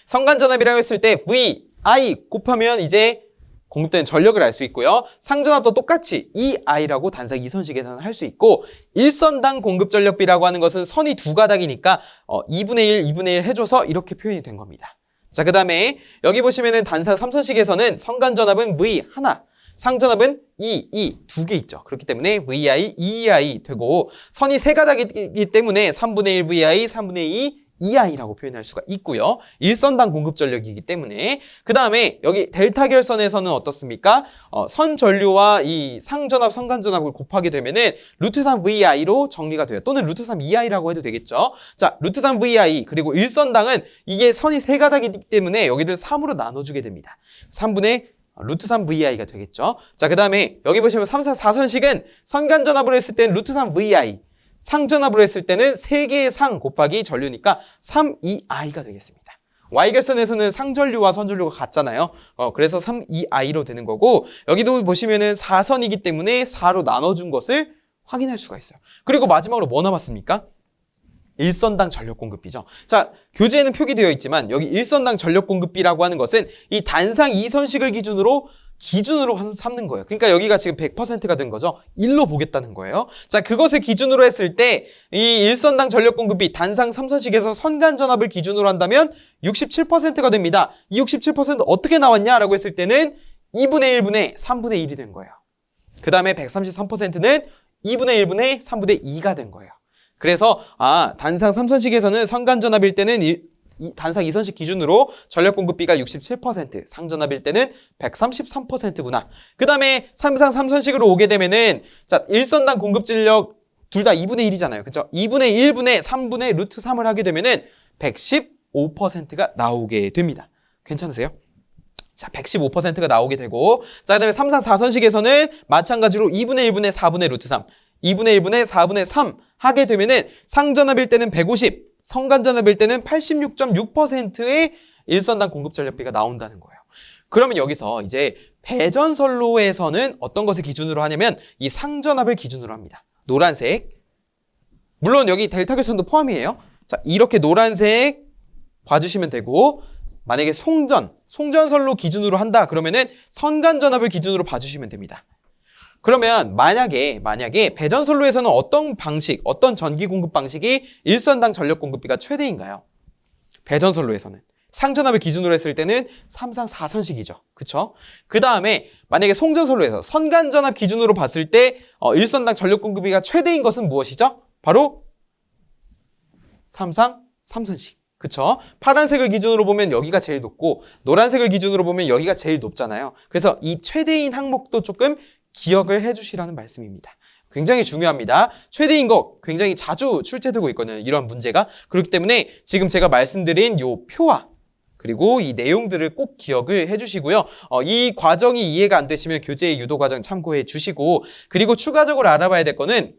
선간전압이라고 했을 때 V, I 곱하면 이제 공급되는 전력을 알 수 있고요. 상전압도 똑같이 EI라고 단상 2선식에서는 할 수 있고, 일선당 공급전력비라고 하는 것은 선이 두 가닥이니까 2분의 1, 2분의 1 해줘서 이렇게 표현이 된 겁니다. 자, 그 다음에 여기 보시면은 단상 3선식에서는 선간전압은 V 하나, 상전압은 E 두 개 있죠. 그렇기 때문에 VI, EI 되고, 선이 세 가닥이기 때문에 3분의 1 VI, 3분의 2 EI라고 표현할 수가 있고요. 일선당 공급전력이기 때문에. 그 다음에 여기 델타 결선에서는 어떻습니까? 선전류와 이 상전압, 선간전압을 곱하게 되면은 루트 3 VI로 정리가 돼요. 또는 루트 3 EI라고 해도 되겠죠. 자, 루트 3 VI 그리고 일선당은 이게 선이 세 가닥이기 때문에 여기를 3으로 나눠주게 됩니다. 3분의 루트 3 VI가 되겠죠. 자, 그 다음에 여기 보시면 3, 4, 4선식은 선간전압으로 했을 때는 루트 3 VI, 상전압으로 했을 때는 3개의 상 곱하기 전류니까 3EI가 되겠습니다. Y결선에서는 상전류와 선전류가 같잖아요. 그래서 3EI로 되는 거고, 여기도 보시면은 4선이기 때문에 4로 나눠준 것을 확인할 수가 있어요. 그리고 마지막으로 뭐 남았습니까? 일선당 전력공급비죠. 자, 교재에는 표기되어 있지만 여기 일선당 전력공급비라고 하는 것은 이 단상 2선식을 기준으로 삼는 거예요. 그러니까 여기가 지금 100%가 된 거죠. 1로 보겠다는 거예요. 자, 그것을 기준으로 했을 때 이 일선당 전력공급비 단상 3선식에서 선간전압을 기준으로 한다면 67%가 됩니다. 이 67% 어떻게 나왔냐라고 했을 때는 2분의 1분의 3분의 1이 된 거예요. 그 다음에 133%는 2분의 1분의 3분의 2가 된 거예요. 그래서 단상 3선식에서는 선간전압일 때는 단상 2선식 기준으로 전력공급비가 67%, 상전압일 때는 133%구나. 그 다음에 3상 3선식으로 오게 되면은, 자, 일선당 공급전력 둘 다 2분의 1이잖아요. 그쵸? 2분의 1분의 3분의 루트 3을 하게 되면은 115%가 나오게 됩니다. 괜찮으세요? 자, 115%가 나오게 되고, 자, 그 다음에 3상 4선식에서는 마찬가지로 2분의 1분의 4분의 루트 3, 2분의 1분의 4분의 3 하게 되면은 상전압일 때는 150, 선간전압일 때는 86.6%의 일선당 공급전력비가 나온다는 거예요. 그러면 여기서 이제 배전선로에서는 어떤 것을 기준으로 하냐면 이 상전압을 기준으로 합니다. 노란색. 물론 여기 델타 결선도 포함이에요. 자, 이렇게 노란색 봐주시면 되고, 만약에 송전선로 기준으로 한다 그러면은 선간전압을 기준으로 봐주시면 됩니다. 그러면 만약에 배전선로에서는 어떤 방식, 어떤 전기 공급 방식이 일선당 전력 공급비가 최대인가요? 배전선로에서는 상전압을 기준으로 했을 때는 3상 4선식이죠. 그쵸? 그 다음에 만약에 송전선로에서 선간전압 기준으로 봤을 때 일선당 전력 공급비가 최대인 것은 무엇이죠? 바로 3상 3선식. 그쵸? 파란색을 기준으로 보면 여기가 제일 높고 노란색을 기준으로 보면 여기가 제일 높잖아요. 그래서 이 최대인 항목도 조금 기억을 해주시라는 말씀입니다. 굉장히 중요합니다. 최대인 거 굉장히 자주 출제되고 있거든요. 이런 문제가. 그렇기 때문에 지금 제가 말씀드린 요 표와 그리고 이 내용들을 꼭 기억을 해주시고요. 이 과정이 이해가 안 되시면 교재의 유도 과정 참고해 주시고, 그리고 추가적으로 알아봐야 될 거는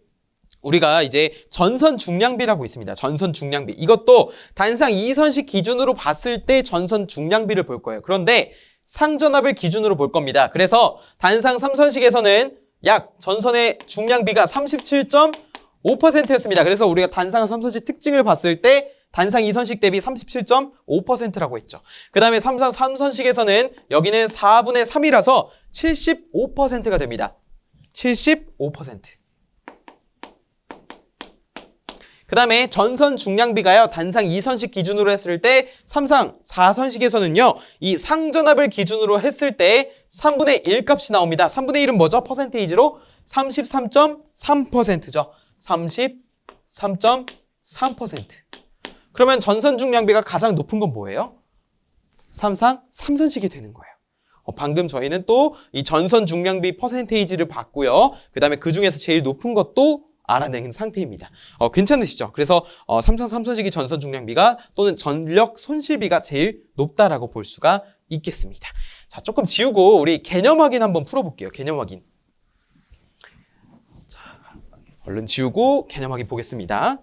우리가 이제 전선 중량비라고 있습니다. 전선 중량비. 이것도 단상 2선식 기준으로 봤을 때 전선 중량비를 볼 거예요. 그런데 상전압을 기준으로 볼 겁니다. 그래서 단상 3선식에서는 약 전선의 중량비가 37.5%였습니다. 그래서 우리가 단상 3선식 특징을 봤을 때 단상 2선식 대비 37.5%라고 했죠. 그 다음에 3상 3선식에서는 여기는 4분의 3이라서 75%가 됩니다. 75%. 그 다음에 전선 중량비가요, 단상 2선식 기준으로 했을 때 3상 4선식에서는요, 이 상전압을 기준으로 했을 때 3분의 1 값이 나옵니다. 3분의 1은 뭐죠? 퍼센테이지로 33.3%죠. 33.3%. 그러면 전선 중량비가 가장 높은 건 뭐예요? 삼상 삼선식이 되는 거예요. 방금 저희는 또 이 전선 중량비 퍼센테이지를 봤고요. 그 다음에 그 중에서 제일 높은 것도 알아낸 상태입니다. 괜찮으시죠? 그래서 삼상 삼선식이 전선 중량비가 또는 전력 손실비가 제일 높다라고 볼 수가 있겠습니다. 자, 조금 지우고 우리 개념 확인 한번 풀어볼게요. 개념 확인. 자, 얼른 지우고 개념 확인 보겠습니다.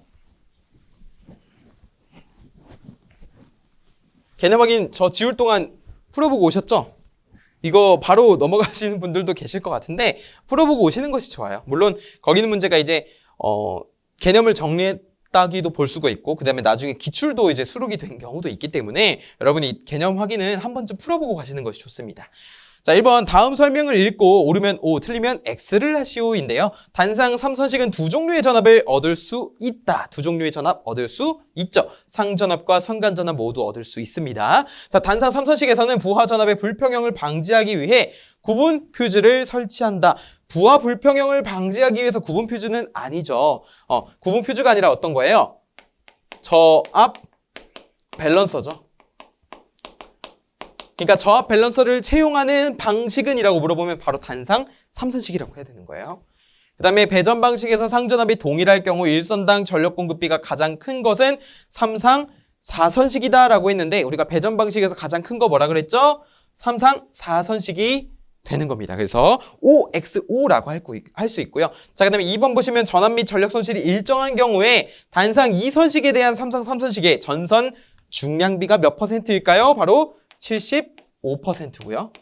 개념 확인 저 지울 동안 풀어보고 오셨죠? 이거 바로 넘어가시는 분들도 계실 것 같은데 풀어보고 오시는 것이 좋아요. 물론 거기는 문제가 이제 개념을 정리했다기도 볼 수가 있고 그 다음에 나중에 기출도 이제 수록이 된 경우도 있기 때문에 여러분이 개념 확인은 한 번쯤 풀어보고 가시는 것이 좋습니다. 자, 1번 다음 설명을 읽고 옳으면 O, 틀리면 X를 하시오인데요. 단상 삼선식은 두 종류의 전압을 얻을 수 있다. 두 종류의 전압 얻을 수 있죠. 상전압과 선간전압 모두 얻을 수 있습니다. 자, 단상 삼선식에서는 부하 전압의 불평형을 방지하기 위해 구분 퓨즈를 설치한다. 부하 불평형을 방지하기 위해서 구분 퓨즈는 아니죠. 구분 퓨즈가 아니라 어떤 거예요? 저압 밸런서죠. 그러니까 저압 밸런서를 채용하는 방식은 이라고 물어보면 바로 단상 삼선식이라고 해야 되는 거예요. 그 다음에 배전 방식에서 상전압이 동일할 경우 일선당 전력 공급비가 가장 큰 것은 삼상 사선식이다 라고 했는데 우리가 배전 방식에서 가장 큰 거 뭐라 그랬죠? 삼상 사선식이 되는 겁니다. 그래서 OXO라고 할 수 있고요. 자, 그 다음에 2번 보시면 전압 및 전력 손실이 일정한 경우에 단상 2선식에 대한 삼상 3선식의 전선 중량비가 몇 %일까요? 바로 75%고요.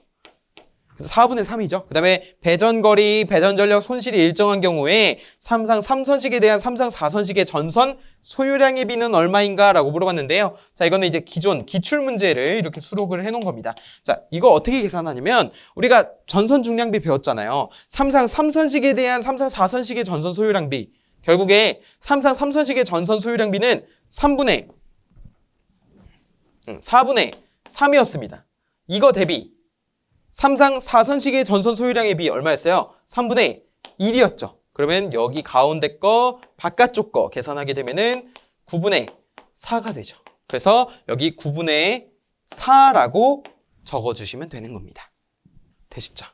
4분의 3이죠. 그 다음에 배전거리, 배전전력 손실이 일정한 경우에 삼상 3선식에 대한 삼상 4선식의 전선 소요량의 비는 얼마인가 라고 물어봤는데요. 자, 이거는 이제 기존 기출문제를 이렇게 수록을 해놓은 겁니다. 자, 이거 어떻게 계산하냐면 우리가 전선 중량비 배웠잖아요. 삼상 3선식에 대한 삼상 4선식의 전선 소요량비. 결국에 삼상 3선식의 전선 소요량비는 4분의 3이었습니다. 이거 대비 삼상 4선식의 전선 소요량의 비 얼마였어요? 3분의 1이었죠. 그러면 여기 가운데 거, 바깥쪽 거 계산하게 되면은 9분의 4가 되죠. 그래서 여기 9분의 4라고 적어주시면 되는 겁니다. 되셨죠?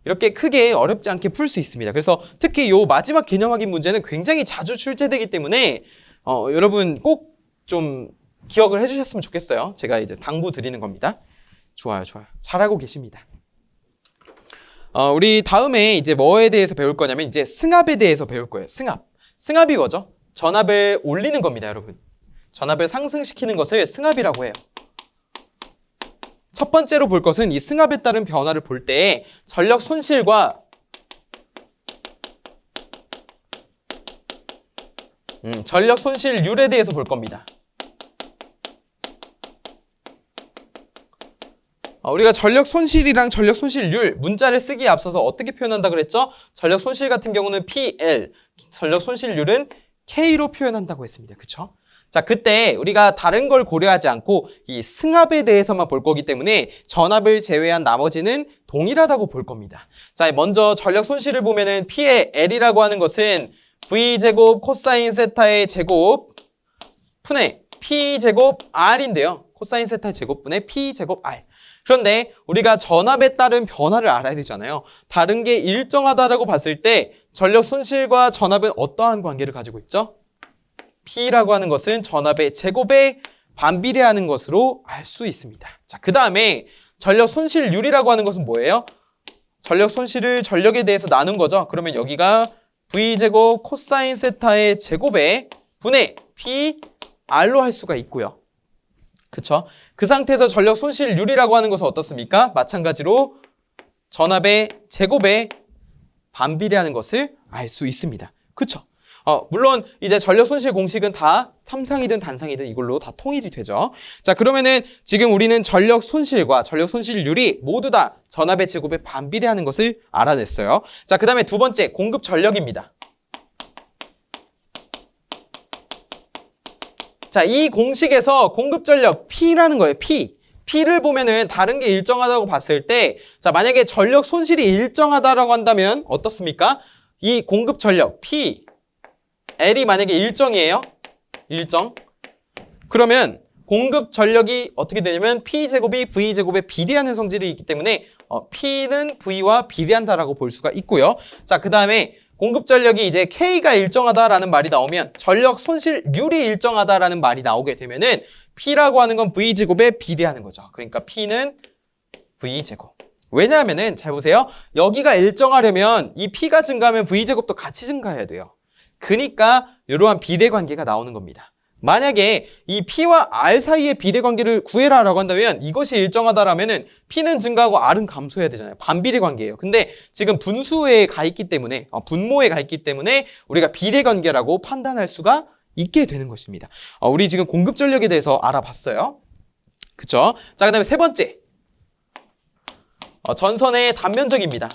이렇게 크게 어렵지 않게 풀 수 있습니다. 그래서 특히 요 마지막 개념 확인 문제는 굉장히 자주 출제되기 때문에 여러분 꼭 좀 기억을 해주셨으면 좋겠어요. 제가 이제 당부 드리는 겁니다. 좋아요. 잘하고 계십니다. 우리 다음에 이제 뭐에 대해서 배울 거냐면 이제 승합에 대해서 배울 거예요. 승합이 뭐죠? 전압을 올리는 겁니다, 여러분. 전압을 상승시키는 것을 승합이라고 해요. 첫 번째로 볼 것은 이 승합에 따른 변화를 볼 때 전력 손실과 전력 손실률에 대해서 볼 겁니다. 우리가 전력 손실이랑 전력 손실률 문자를 쓰기에 앞서서 어떻게 표현한다 그랬죠? 전력 손실 같은 경우는 PL, 전력 손실률은 K로 표현한다고 했습니다. 그쵸? 자, 그때 우리가 다른 걸 고려하지 않고 이 승합에 대해서만 볼 거기 때문에 전압을 제외한 나머지는 동일하다고 볼 겁니다. 자, 먼저 전력 손실을 보면은 P의 L이라고 하는 것은 V제곱 코사인 세타의 제곱 분의 P제곱 R인데요. 코사인 세타의 제곱분의 P제곱 R. 그런데 우리가 전압에 따른 변화를 알아야 되잖아요. 다른 게 일정하다라고 봤을 때 전력 손실과 전압은 어떠한 관계를 가지고 있죠? P라고 하는 것은 전압의 제곱에 반비례하는 것으로 알 수 있습니다. 자, 그 다음에 전력 손실률이라고 하는 것은 뭐예요? 전력 손실을 전력에 대해서 나눈 거죠. 그러면 여기가 V제곱 코사인 세타의 제곱에 분의 PR로 할 수가 있고요. 그쵸? 그 상태에서 전력 손실률이라고 하는 것은 어떻습니까? 마찬가지로 전압의 제곱에 반비례하는 것을 알 수 있습니다. 그쵸? 물론 이제 전력 손실 공식은 다 삼상이든 단상이든 이걸로 다 통일이 되죠. 자, 그러면은 지금 우리는 전력 손실과 전력 손실률이 모두 다 전압의 제곱에 반비례하는 것을 알아냈어요. 자, 그 다음에 두 번째 공급 전력입니다. 자, 이 공식에서 공급 전력 P라는 거예요. P를 보면은 다른 게 일정하다고 봤을 때, 자, 만약에 전력 손실이 일정하다라고 한다면 어떻습니까? 이 공급 전력 P, L이 만약에 일정이에요. 일정. 그러면 공급 전력이 어떻게 되냐면 P제곱이 V제곱에 비례하는 성질이 있기 때문에 P는 V와 비례한다라고 볼 수가 있고요. 자, 그 다음에 공급 전력이 이제 K가 일정하다라는 말이 나오면 전력 손실률이 일정하다라는 말이 나오게 되면은 P라고 하는 건 V제곱에 비례하는 거죠. 그러니까 P는 V제곱. 왜냐하면은 잘 보세요. 여기가 일정하려면 이 P가 증가하면 V제곱도 같이 증가해야 돼요. 그러니까 이러한 비례 관계가 나오는 겁니다. 만약에 이 P와 R 사이의 비례 관계를 구해라라고 한다면 이것이 일정하다라면은 P는 증가하고 R은 감소해야 되잖아요. 반비례 관계예요. 근데 지금 분수에 가 있기 때문에 분모에 가 있기 때문에 우리가 비례 관계라고 판단할 수가 있게 되는 것입니다. 우리 지금 공급 전력에 대해서 알아봤어요. 그쵸? 자, 그다음에 세 번째. 전선의 단면적입니다.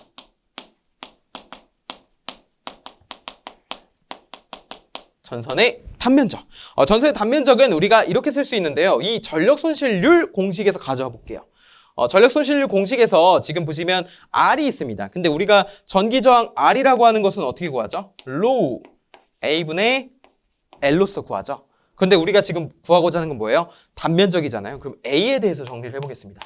전선의 단면적. 전선의 단면적은 우리가 이렇게 쓸 수 있는데요. 이 전력 손실률 공식에서 가져와 볼게요. 전력 손실률 공식에서 지금 보시면 R이 있습니다. 근데 우리가 전기 저항 R이라고 하는 것은 어떻게 구하죠? 로우 A분의 L로서 구하죠. 그런데 우리가 지금 구하고자 하는 건 뭐예요? 단면적이잖아요. 그럼 A에 대해서 정리를 해보겠습니다.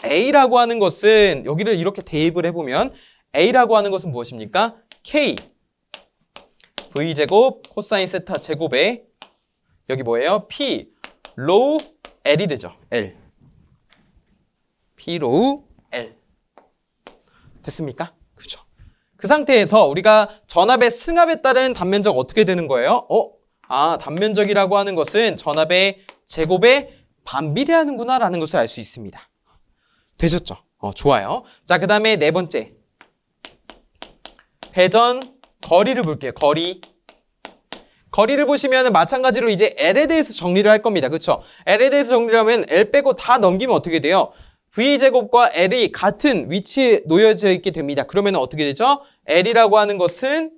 A라고 하는 것은 여기를 이렇게 대입을 해보면 A라고 하는 것은 무엇입니까? K V제곱 코사인 세타 제곱에 여기 뭐예요? P 로우 L이 되죠. L P 로우 L 됐습니까? 그렇죠. 그 상태에서 우리가 전압의 승합에 따른 단면적 어떻게 되는 거예요? 단면적이라고 하는 것은 전압의 제곱에 반비례하는구나 라는 것을 알 수 있습니다. 되셨죠? 좋아요. 자, 그 다음에 네 번째. 배전 거리를 볼게요. 거리를 보시면 마찬가지로 이제 L에 대해서 정리를 할 겁니다. 그렇죠? L에 대해서 정리를 하면 L 빼고 다 넘기면 어떻게 돼요? V제곱과 L이 같은 위치에 놓여져 있게 됩니다. 그러면 어떻게 되죠? L이라고 하는 것은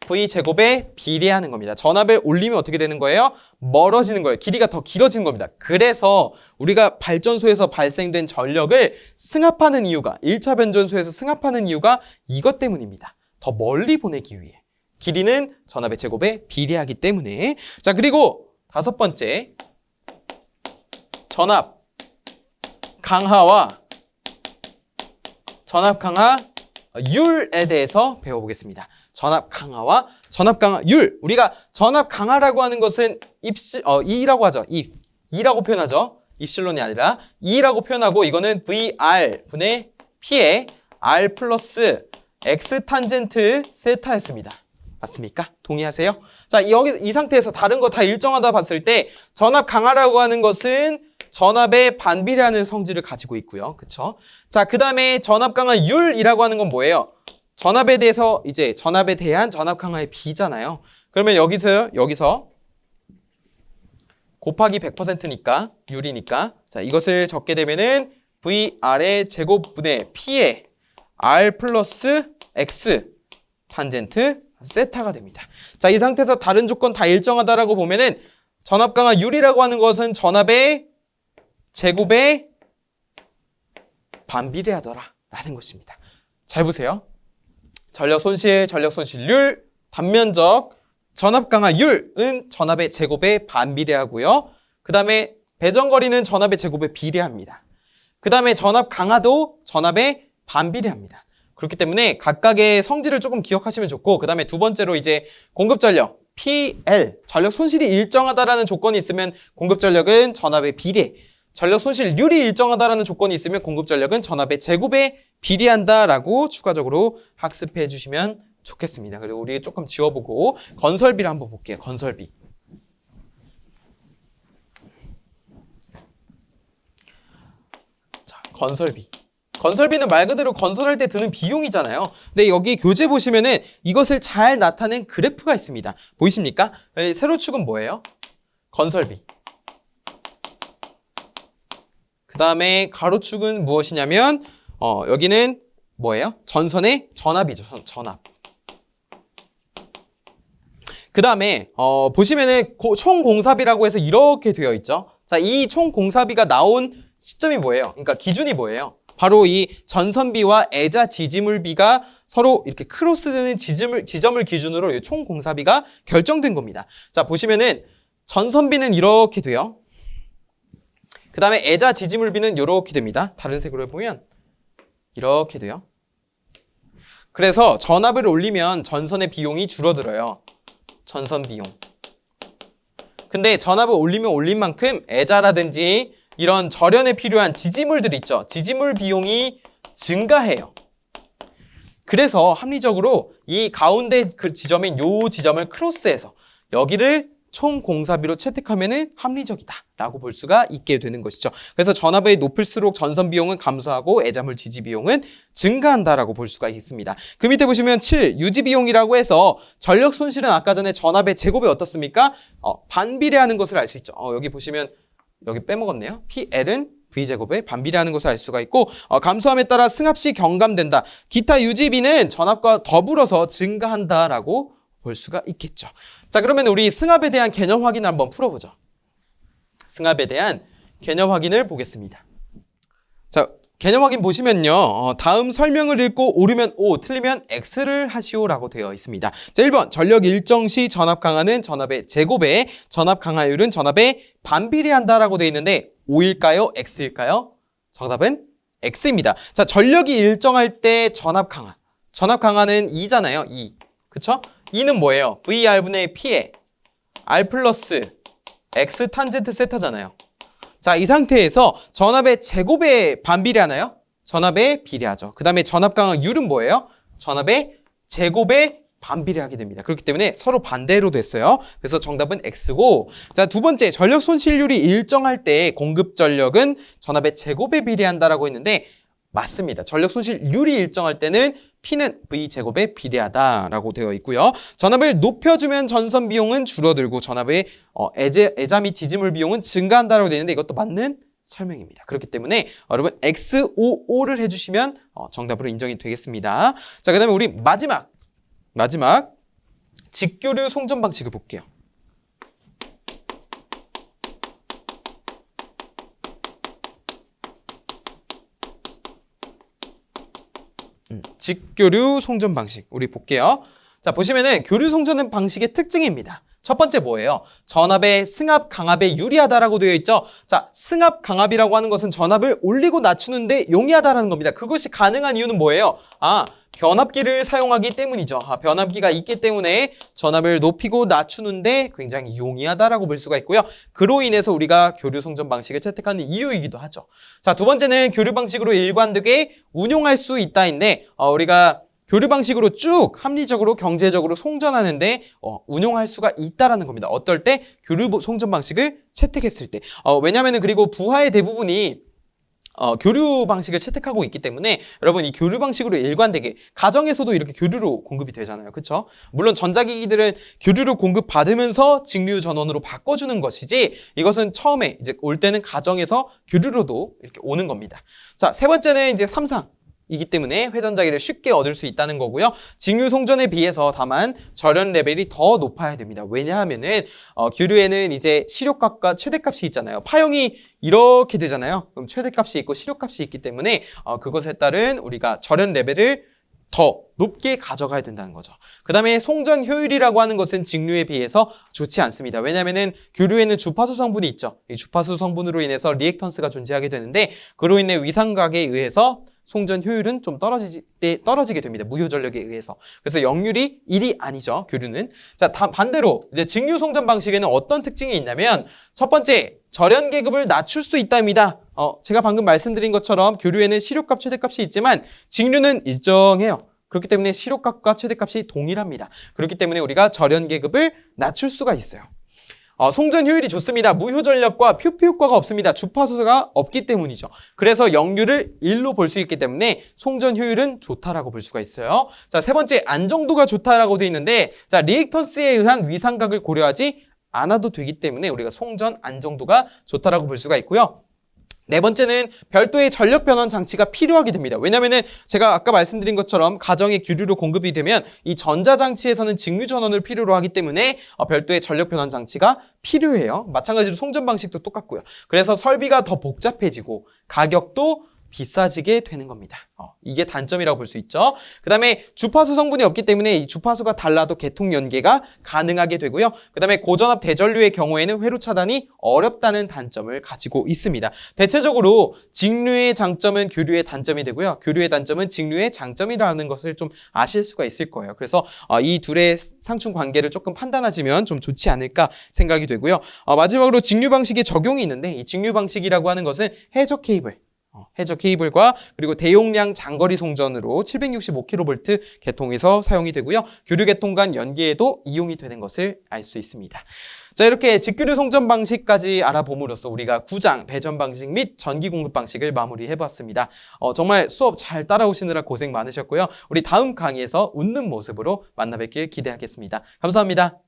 V제곱에 비례하는 겁니다. 전압을 올리면 어떻게 되는 거예요? 멀어지는 거예요. 길이가 더 길어지는 겁니다. 그래서 우리가 발전소에서 발생된 전력을 승합하는 이유가 1차 변전소에서 승합하는 이유가 이것 때문입니다. 더 멀리 보내기 위해. 길이는 전압의 제곱에 비례하기 때문에. 자, 그리고 다섯 번째. 전압 강하와 전압 강하 율에 대해서 배워보겠습니다. 전압 강하와 전압 강하율. 우리가 전압 강하라고 하는 것은 E라고 하죠. E라고 표현하죠. 입실론이 아니라 E라고 표현하고 이거는 VR 분의 P에 R 플러스 X 탄젠트 세타였습니다. 맞습니까? 동의하세요? 자, 여기 이 상태에서 다른 거 다 일정하다 봤을 때 전압 강하라고 하는 것은 전압에 반비례하는 성질을 가지고 있고요. 그쵸? 자, 그 다음에 전압 강하율이라고 하는 건 뭐예요? 전압에 대해서 이제 전압에 대한 전압 강하의 비잖아요. 그러면 여기서 곱하기 100%니까 율이니까 자, 이것을 적게 되면은 VR의 제곱분의 P의 R 플러스 X 탄젠트 세타가 됩니다. 자, 이 상태에서 다른 조건 다 일정하다라고 보면은 전압 강하 율이라고 하는 것은 전압의 제곱에 반비례하더라 라는 것입니다. 잘 보세요. 전력 손실률, 단면적, 전압 강하율은 전압의 제곱에 반비례하고요. 그 다음에 배전거리는 전압의 제곱에 비례합니다. 그 다음에 전압 강하도 전압에 반비례합니다. 그렇기 때문에 각각의 성질을 조금 기억하시면 좋고, 그 다음에 두 번째로 이제 공급전력, PL, 전력 손실이 일정하다라는 조건이 있으면 공급전력은 전압의 비례, 전력 손실률이 일정하다라는 조건이 있으면 공급전력은 전압의 제곱에 비례한다라고 추가적으로 학습해 주시면 좋겠습니다. 그리고 우리 조금 지워보고 건설비를 한번 볼게요. 건설비. 자, 건설비. 건설비는 말 그대로 건설할 때 드는 비용이잖아요. 근데 여기 교재 보시면은 이것을 잘 나타낸 그래프가 있습니다. 보이십니까? 세로축은 뭐예요? 건설비. 그 다음에 가로축은 무엇이냐면 여기는 뭐예요? 전선의 전압이죠. 전압. 그 다음에 보시면은 총공사비라고 해서 이렇게 되어 있죠. 자, 이 총공사비가 나온 시점이 뭐예요? 그러니까 기준이 뭐예요? 바로 이 전선비와 애자 지지물비가 서로 이렇게 크로스되는 지점을 기준으로 이 총공사비가 결정된 겁니다. 자, 보시면은 전선비는 이렇게 돼요. 그 다음에 애자 지지물비는 이렇게 됩니다. 다른 색으로 해보면 이렇게 돼요. 그래서 전압을 올리면 전선의 비용이 줄어들어요. 전선 비용. 근데 전압을 올리면 올린 만큼 애자라든지 이런 절연에 필요한 지지물들 있죠. 지지물 비용이 증가해요. 그래서 합리적으로 이 가운데 그 지점인 요 지점을 크로스해서 여기를 총 공사비로 채택하면은 합리적이다라고 볼 수가 있게 되는 것이죠. 그래서 전압이 높을수록 전선 비용은 감소하고 애자물 지지 비용은 증가한다라고 볼 수가 있습니다. 그 밑에 보시면 7 유지 비용이라고 해서 전력 손실은 아까 전에 전압의 제곱이 어떻습니까? 반비례하는 것을 알 수 있죠. 여기 보시면 여기 빼먹었네요. PL은 V제곱에 반비례하는 것을 알 수가 있고 감소함에 따라 승합시 경감된다. 기타 유지비는 전압과 더불어서 증가한다라고 볼 수가 있겠죠. 자, 그러면 우리 승합에 대한 개념 확인을 한번 풀어보죠. 승합에 대한 개념 확인을 보겠습니다. 자, 개념 확인 보시면요. 다음 설명을 읽고 옳으면 O, 틀리면 X를 하시오라고 되어 있습니다. 자, 1번 전력 일정 시 전압 강하는 전압의 제곱에 전압 강하율은 전압에 반비례한다라고 되어 있는데 O일까요? X일까요? 정답은 X입니다. 자, 전력이 일정할 때 전압 강하. 전압 강하는 2잖아요. 2. 그쵸? 2는 뭐예요? VR분의 P에 R 플러스 X 탄젠트 세타잖아요. 자, 이 상태에서 전압의 제곱에 반비례하나요? 전압에 비례하죠. 그 다음에 전압 강하율은 뭐예요? 전압의 제곱에 반비례하게 됩니다. 그렇기 때문에 서로 반대로 됐어요. 그래서 정답은 X고, 자, 두 번째 전력 손실률이 일정할 때 공급 전력은 전압의 제곱에 비례한다라고 했는데 맞습니다. 전력 손실률이 일정할 때는 P는 V제곱에 비례하다라고 되어 있고요. 전압을 높여주면 전선 비용은 줄어들고 전압의 애자 및 지지물 비용은 증가한다라고 되어 있는데 이것도 맞는 설명입니다. 그렇기 때문에 여러분 XOO를 해주시면 정답으로 인정이 되겠습니다. 자, 그 다음에 우리 마지막 직교류 송전 방식을 볼게요. 직교류 송전 방식 우리 볼게요. 자, 보시면은 교류 송전 방식의 특징입니다. 첫 번째 뭐예요? 전압의 승합 강압에 유리하다라고 되어 있죠. 자, 승합 강압이라고 하는 것은 전압을 올리고 낮추는데 용이하다라는 겁니다. 그것이 가능한 이유는 뭐예요? 변압기를 사용하기 때문이죠. 변압기가 있기 때문에 전압을 높이고 낮추는데 굉장히 용이하다라고 볼 수가 있고요. 그로 인해서 우리가 교류 송전 방식을 채택하는 이유이기도 하죠. 자, 두 번째는 교류 방식으로 일관되게 운용할 수 있다인데 우리가 교류 방식으로 쭉 합리적으로 경제적으로 송전하는데 운용할 수가 있다라는 겁니다. 어떨 때? 교류 송전 방식을 채택했을 때. 왜냐면은 그리고 부하의 대부분이 교류 방식을 채택하고 있기 때문에 여러분 이 교류 방식으로 일관되게 가정에서도 이렇게 교류로 공급이 되잖아요. 그렇죠? 물론 전자기기들은 교류로 공급받으면서 직류 전원으로 바꿔주는 것이지 이것은 처음에 이제 올 때는 가정에서 교류로도 이렇게 오는 겁니다. 자, 세 번째는 이제 삼상이기 때문에 회전자기를 쉽게 얻을 수 있다는 거고요. 직류 송전에 비해서 다만 절연 레벨이 더 높아야 됩니다. 왜냐하면은 교류에는 이제 시력값과 최대값이 있잖아요. 파형이 이렇게 되잖아요. 그럼 최대값이 있고 시력값이 있기 때문에 그것에 따른 우리가 절연 레벨을 더 높게 가져가야 된다는 거죠. 그 다음에 송전 효율이라고 하는 것은 직류에 비해서 좋지 않습니다. 왜냐하면은 교류에는 주파수 성분이 있죠. 이 주파수 성분으로 인해서 리액턴스가 존재하게 되는데 그로 인해 위상각에 의해서 송전 효율은 좀 떨어지게 됩니다. 무효 전력에 의해서. 그래서 역률이 1이 아니죠. 교류는. 자, 반대로 이제 직류 송전 방식에는 어떤 특징이 있냐면 첫 번째, 절연 계급을 낮출 수 있답니다. 제가 방금 말씀드린 것처럼 교류에는 시력값, 최대값이 있지만 직류는 일정해요. 그렇기 때문에 시력값과 최대값이 동일합니다. 그렇기 때문에 우리가 절연 계급을 낮출 수가 있어요. 송전 효율이 좋습니다. 무효 전력과 표피 효과가 없습니다. 주파수가 없기 때문이죠. 그래서 역률을 1로 볼 수 있기 때문에 송전 효율은 좋다라고 볼 수가 있어요. 자, 세 번째, 안정도가 좋다라고 되어 있는데 자, 리액턴스에 의한 위상각을 고려하지 않아도 되기 때문에 우리가 송전 안정도가 좋다라고 볼 수가 있고요. 네 번째는 별도의 전력 변환 장치가 필요하게 됩니다. 왜냐면은 제가 아까 말씀드린 것처럼 가정에 교류로 공급이 되면 이 전자장치에서는 직류 전원을 필요로 하기 때문에 별도의 전력 변환 장치가 필요해요. 마찬가지로 송전 방식도 똑같고요. 그래서 설비가 더 복잡해지고 가격도 비싸지게 되는 겁니다. 이게 단점이라고 볼 수 있죠. 그 다음에 주파수 성분이 없기 때문에 이 주파수가 달라도 계통 연계가 가능하게 되고요. 그 다음에 고전압 대전류의 경우에는 회로 차단이 어렵다는 단점을 가지고 있습니다. 대체적으로 직류의 장점은 교류의 단점이 되고요. 교류의 단점은 직류의 장점이라는 것을 좀 아실 수가 있을 거예요. 그래서 이 둘의 상충 관계를 조금 판단하시면 좀 좋지 않을까 생각이 되고요. 마지막으로 직류 방식의 적용이 있는데 이 직류 방식이라고 하는 것은 해저 케이블과 그리고 대용량 장거리 송전으로 765kV 계통에서 사용이 되고요. 교류 계통 간 연계에도 이용이 되는 것을 알 수 있습니다. 자, 이렇게 직교류 송전 방식까지 알아봄으로써 우리가 구장, 배전 방식 및 전기 공급 방식을 마무리해봤습니다. 정말 수업 잘 따라오시느라 고생 많으셨고요. 우리 다음 강의에서 웃는 모습으로 만나 뵙길 기대하겠습니다. 감사합니다.